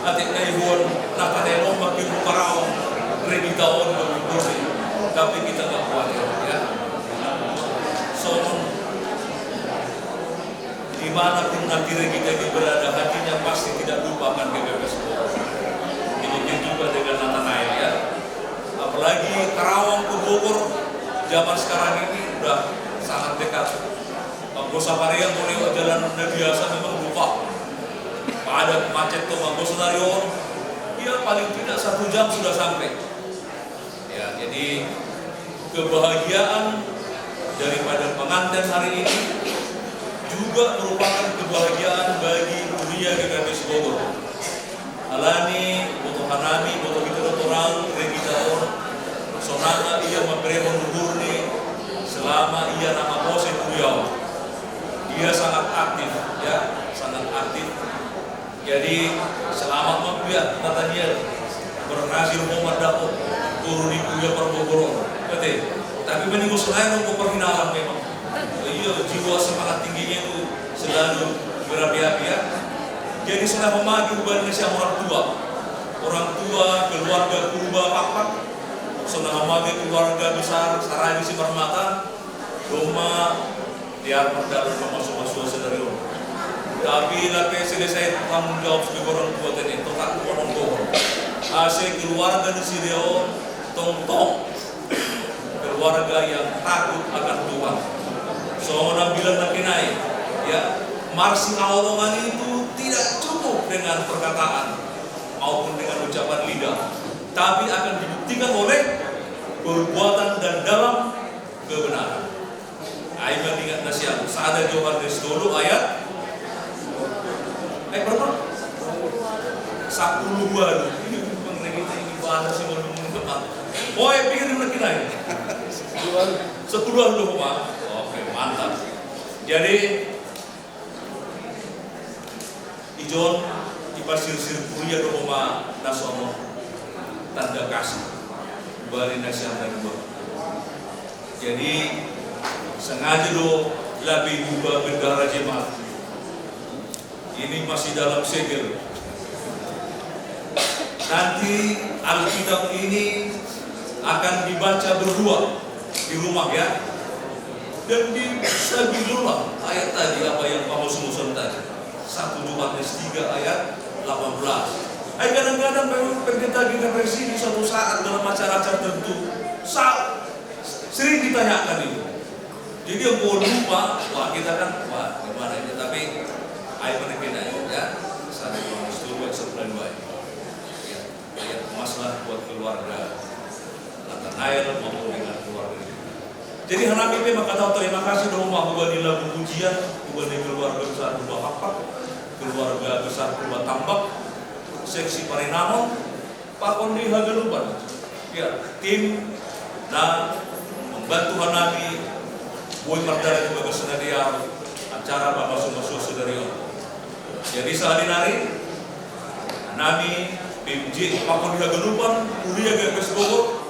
atik naibon Nathanael makin parau Regita on begitu. Tapi kita nggak khawatir ya. So, dimanapun nanti kita ini berada, hatinya pasti tidak lupakan GKP Bogor. Demikian juga dengan Nathanael ya. Apalagi Karawang ke Bogor zaman sekarang ini udah sangat dekat. Bangko Saparian boleh jalan biasa memang lupa. Ada macet ke Bangko Senarion, dia paling tidak 1 jam sudah sampai. Ya, jadi kebahagiaan daripada pengantin hari ini juga merupakan kebahagiaan bagi dunia GKP Bogor. Alani, boto hanami, boto kita orang, Regita orang, sonana ia memperemon luhur selama ia nama Mose Kuyau. dia sangat aktif, ya, sangat aktif. Jadi selamat membiak Nathaniel berhasil memadako guru di kuliah Perbogoro, betul. Tapi menunggu selain untuk perkenalan memang. Iya, jiwa semangat tingginya itu selalu berapi-api ya. Jadi sudah memadu Indonesia orang tua, keluarga Purba Pakpak, sudah memadu keluarga besar Saragi Simarmata, Doma, dia dalam masuk-masuk saudara. Tapi lapis selesai tanggung jawab sebagai orang tua tadi, tak orang tua. Asal keluarga di sini tong keluarga yang takut akan Tuhan. Seorang bilang lagi naik, ya, marsi awalongan itu tidak cukup dengan perkataan maupun dengan ucapan lidah, tapi akan dibuktikan oleh perbuatan dan dalam kebenaran. Ayat ingat nasihat, saada Yohanes 10 ayat berapa? 10 ini mengenai kita ini bahasa sih mau tepat. Oh, pikir di mana ini? 10 dulu Pak. Oke, mantap. Jadi ijon di pasir-sir kuliah rumah nasono tanda kasih bari nasihat dan buat. Jadi sengaja do lebih ubah bendera jemaat. Ini masih dalam segel. Nanti Alkitab ini akan dibaca berdua di rumah ya. Dan bisa diulang ayat tadi apa yang kamu semusun tadi. 1 Yohanes 3 ayat 18. Kadang-kadang memang pendeta kita versi di suatu saat dalam acara-acara tertentu sering ditanyakan itu. Jadi yang mau lupa, wah kita kan, wah gimana ini, tapi ayat mana ya, 1 Yohanes 2 ayat 9 ya, ayat masalah buat keluarga Nathanael maupun dengan keluarga. Jadi Hanami memang kata terima kasih dong bahwa di lagu pujian, bukan di keluarga besar Purba Pakpak, keluarga besar Purba Tambak, seksi Parinamo, Pak Kondi Hagalupan, ya tim dan membantu Hanami, Boy Mardari sebagai senario acara Bapak Sumasua Saudara. Jadi sehari-hari Hanami, PMJ, Pak Kondi Hagalupan, Kuliah Gagas Bogor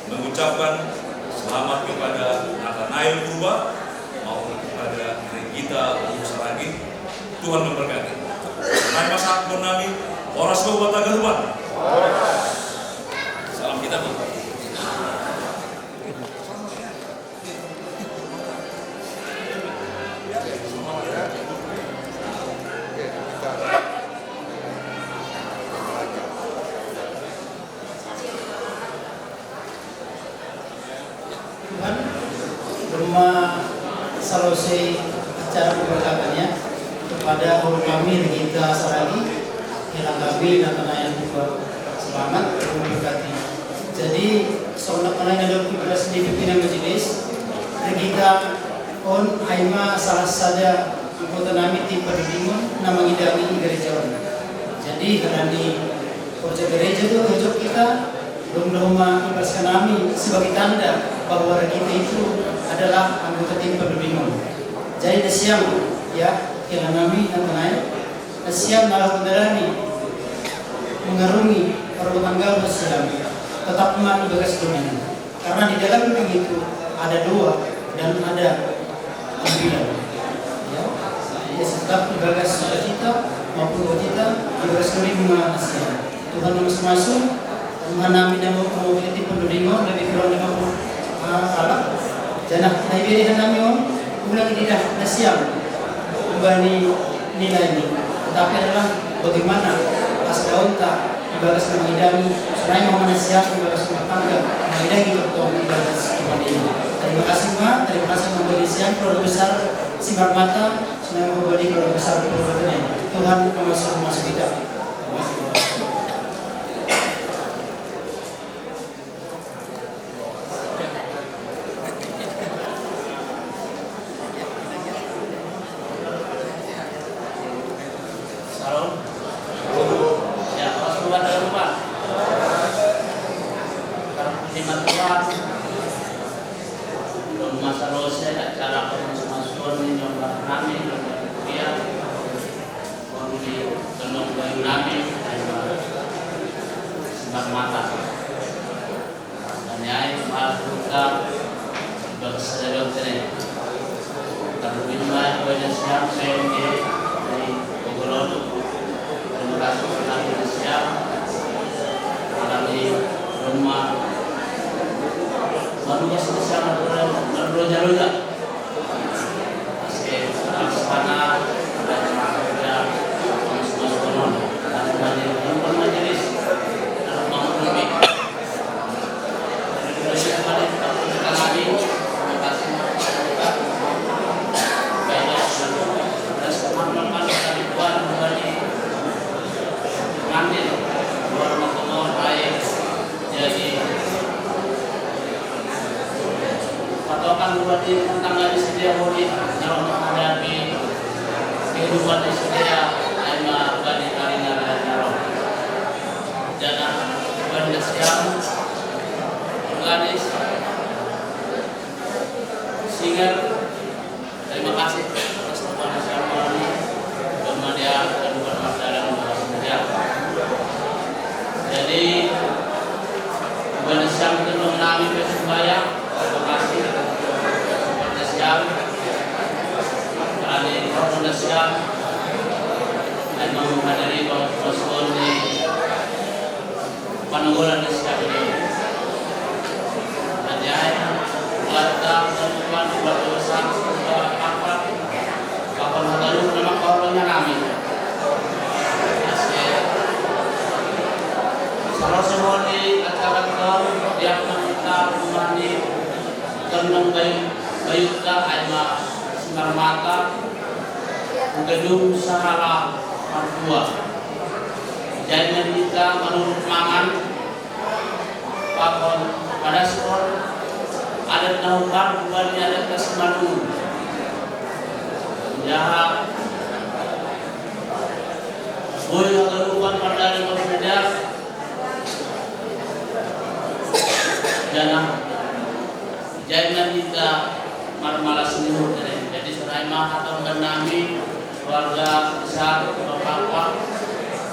mengucapkan selamat kepada Nathanael Purba maupun kepada Regita Saragi. Tuhan memberkati. Selamat masak Bonami, Oras Bapak Tagaluan. Salam kita Bapak. Rumah selesai acara pemberkataannya kepada guru kami Regita Saragi, yang kami Nathanael Purba selamat memberkati. Jadi soalnya kalian ada kepada sedikit pimpinan majelis Regita on Aima salah saja anggota kami tim Perdimun nama ngidangi gereja. Jadi karena di pojok gereja itu pojok kita rumah ibarat kami sebagai tanda bahwa Regita itu adalah anggota tim Perdimun. Jadi siang ya kira kami Nathanael siang malah mendarani mengarungi perbuatan gaul siang tetap mati bagas dunia. Karena di dalam begitu ada doa dan ada ambilan. Ya, jadi tetap bagas kita maupun kita bagas kelima siang. Tuhan masuk mengenami nama mobiliti penduduk lebih kurang 50 alat. Jangan naibiri hanami ulang tidak nasiam kembali nilai ini. Tetapi adalah bagaimana pas daun tak ibarat mengidami selain mau nasiam ibarat rumah tangga mengidangi untuk ibarat seperti ini. Terima kasih Ma, terima kasih memberi siang keluarga besar Simarmata, senang memberi keluarga besar perbuatannya. Tuhan masuk kita. Masa rose acara pemasukan ini nyoba nami dia baru di tenung bayu nami sebab mata dan yang kita bersedang sini terlebih banyak siang saya dari Bogor. Terima kasih telah siang alami rumah manusia sebesar berroja-roja sana ada mas-mas konon dan majelis dalam menghubungi terima kasih banyak dan teman-teman dari Tuhan kembali ngambil luar baik jadi patokan buat tentang dari sedia hobi dalam menghadapi kehidupan di sedia lima bani karina naro jana bani siang organis singer. Terima kasih atas teman siapa ini kemudian kedua masalah sedia. Jadi bani siang itu mengalami persembahyang. Terima kasih kepada siang kali kepada siang dan menghadiri posko di penanggulan di siang ini. Dan ya, keluarga perempuan keluarga besar apa kapan lalu nama korbannya kami. Kalau semua di acara kau dia kita mandi tenang bayu ka ayma sinar mata gedung sahala martua jangan kita menurut mangan pakon pada sekolah adat nahukan bukan adat kesemanu jahat boy keluar pada berbeda jangan kita malas menyuruh jadi serai mah atau menami keluarga besar bapak.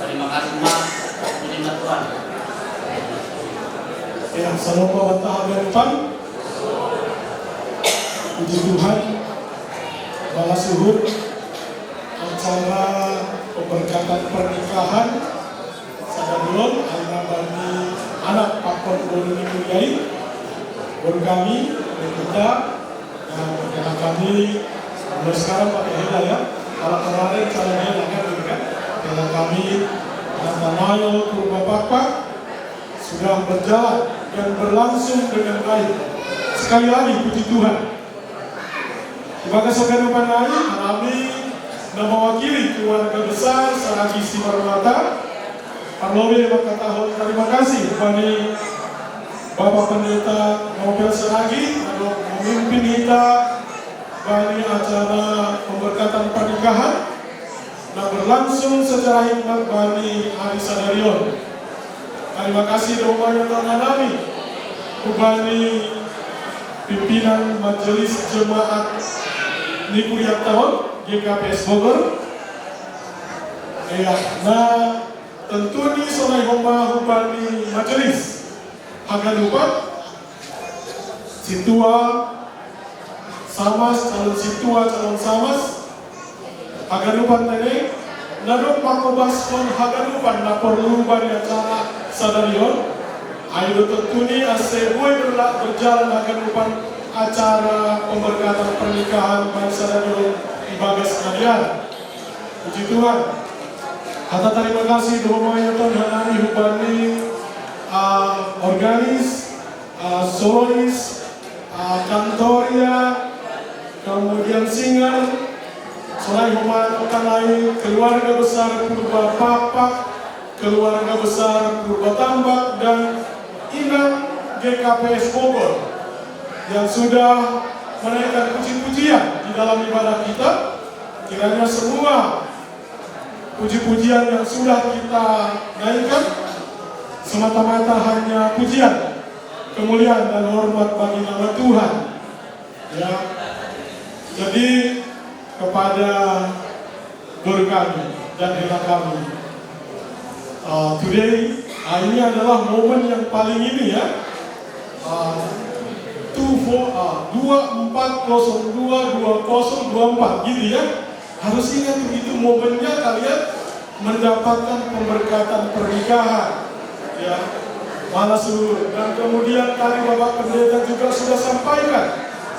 Terima kasih mah terima Tuhan. Ya, salam depan. Puji Tuhan. Balas suhur acara pemberkatan pernikahan Sadarion Alnabani anak Pakon Boroni Kuliai baru kami kita karena kami mulai sekarang pakai hela ya. Kalau kemarin caranya agak juga karena kami Nanayo Purwapakpa sudah berjalan dan berlangsung dengan baik. Sekali lagi puji Tuhan. Terima kasih kehidupan lain kami mewakili keluarga besar Saragi Simarmata Parlowe Makatahun. Terima kasih kepada Bapak Pendeta Nobel Saragi untuk memimpin kita bagi acara pemberkatan pernikahan dan berlangsung secara hikmat bagi Hari Sadarion. Terima kasih Romo Yotananami Kubani pimpinan Majelis Jemaat Nikuriat Tahun GKPS Bogor. Ya, nah tentu ini Sonai Homa Kubani Majelis Hagadupat Situa Samas calon Situa calon Samas Hagadupat tadi Nadok Makobas pun Hagadupat na perlu bagi acara Sadarion. Ayo tentu ini asebui berjalan Hagadupat acara pemberkatan pernikahan bagi Sadarion di Bagas Nadian. Puji Tuhan. Kata terima kasih Doa Yoton Hanani Hubani organis, solois, kantoria, kemudian singer, selain memadukan lain, keluarga besar Purba Papak, keluarga besar Purba Tambak, dan Inang GKPS Bogor yang sudah menaikkan puji-pujian di dalam ibadah kita. Kiranya semua puji-pujian yang sudah kita naikkan semata-mata hanya pujian, kemuliaan dan hormat bagi nama Tuhan. Ya, jadi kepada guru kami dan hela kami. Today, ini adalah momen yang paling ini ya. 24022024 gitu ya. Harus ingat begitu momennya kalian mendapatkan pemberkatan pernikahan ya. Malah seluruh. Dan kemudian tadi Bapak Pendeta juga sudah sampaikan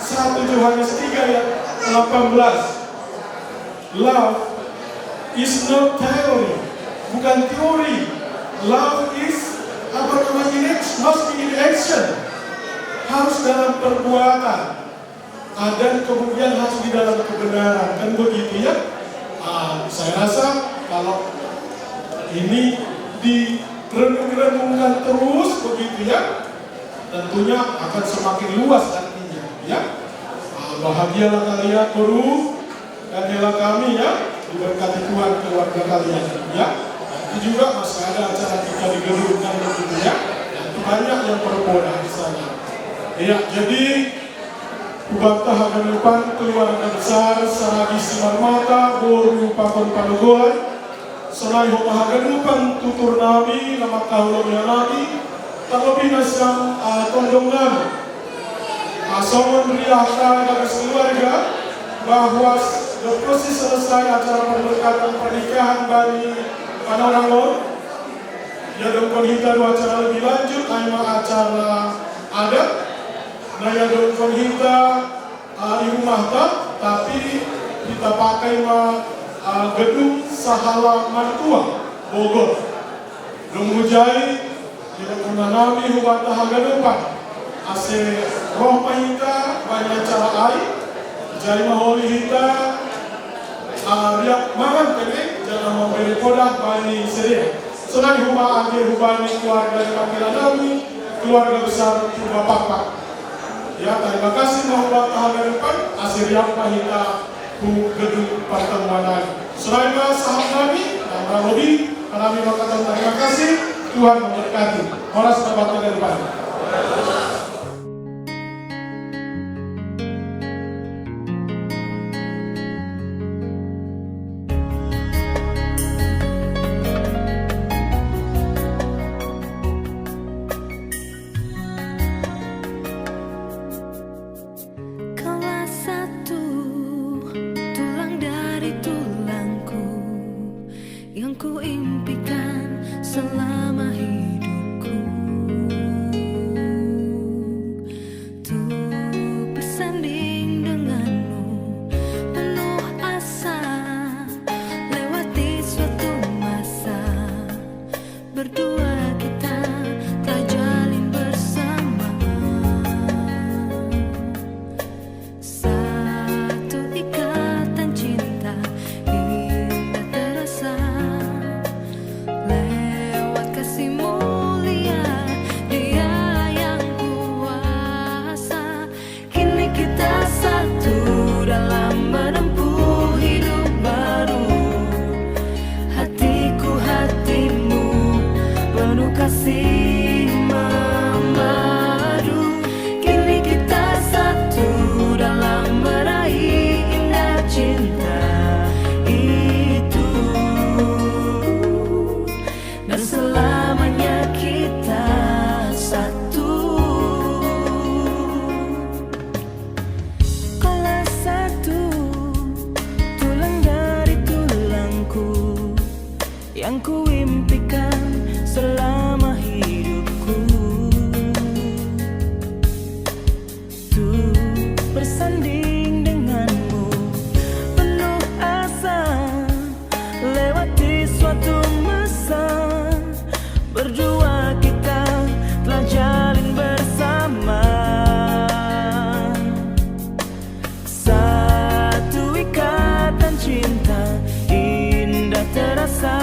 1 Yohanes 3 ayat 18. Love is not theory, bukan teori. Love is must be in action. Harus dalam perbuatan. Dan kemudian harus di dalam kebenaran. Kan begitu ya. Saya rasa kalau ini direnung-renungkan terus begitu ya, tentunya akan semakin luas artinya ya. Bahagialah kalian guru dan hela kami ya, diberkati Tuhan keluarga kalian ya. Itu juga masih ada acara kita di gedung kan begitu ya. Dan banyak yang berboda di sana. Ya, jadi Kubakta Haganupan keluarga besar Saragi Simarmata Guru Pakon Panugolan Senai Homa Haganupan Tutur Nabi Nama Kahulomia Nabi Terlebih Nasyam Tondongan Somon Riyahta dan keluarga bahwa proses selesai acara pemberkatan pernikahan Bani Panarangor ya dongkon hita dua acara lebih lanjut aima acara adat naya dongkon hita di rumah tapi kita pakai gedung Sahala Mantua Bogor Lumujai kita kunanami hubata haganupan ase roh mahita banyak acara air jari maholi hita riak mangan kene jangan memberi kodah bani sedia senang huma akhir hubani keluarga panggilan kami keluarga besar Bapak ya terima kasih mohon tahanan depan asir riak mahita ku gedung pertemuan selain sahabat kami dan Rabi kami mengatakan terima kasih Tuhan memberkati orang sahabat dari depan. Ku impikan selama hidupku untuk bersanding denganmu penuh asa lewati suatu masa berdua kita telah jalin bersama satu ikatan cinta indah terasa kasih memadu kini kita satu dalam meraih indah cinta itu dan selamanya kita satu kaulah satu tulang dari tulangku yang ku impikan selama hidupku tuh bersanding denganmu penuh asa lewati suatu masa berdua kita telah jalin bersama satu ikatan cinta indah terasa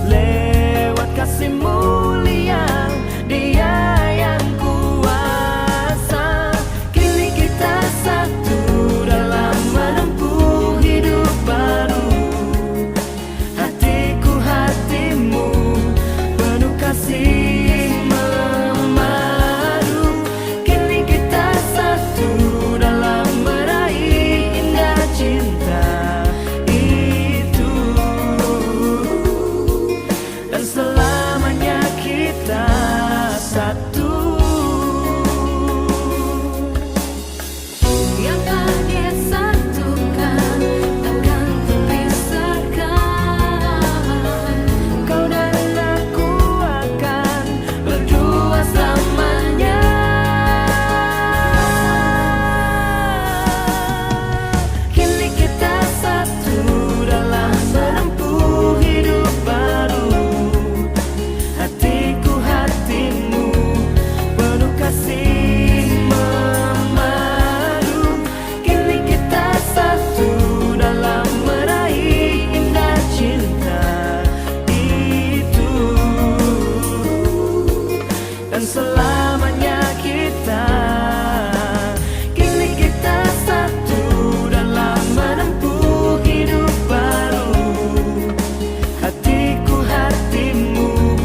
lewat selamanya kita. Kini kita satu dalam menempuh hidup baru. Hatiku hatimu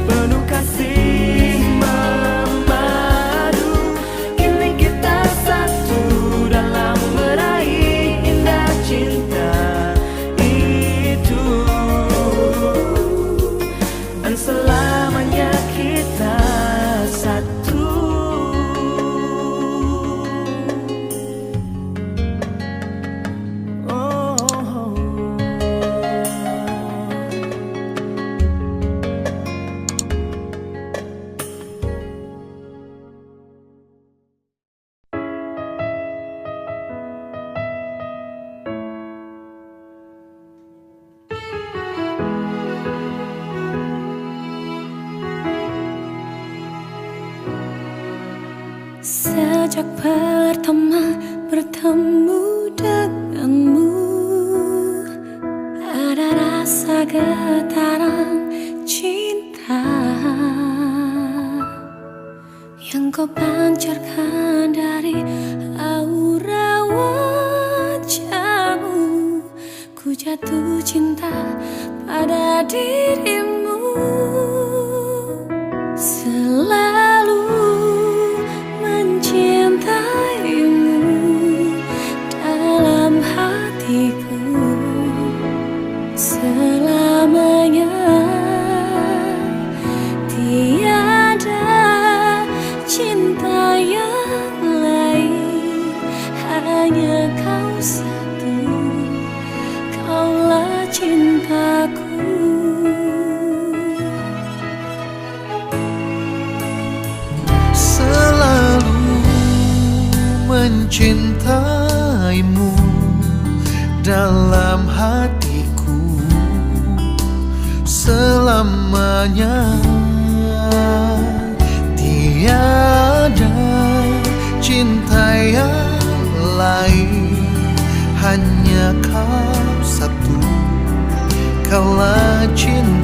penuh kasih memadu. Kini kita satu dalam meraih indah cinta itu. Dan selamanya kita satu. Sejak pertama bertemu denganmu, ada rasa getaran cinta yang kau pancarkan dari aura wajahmu. Ku jatuh cinta pada dirimu, selalu mencintaimu dalam hatiku selamanya. Tiada cinta yang lain, hanya kau satu, kaulah cintaku. Mencintaimu dalam hatiku selamanya. Tiada cinta yang lain, hanya kau satu, kaulah cinta.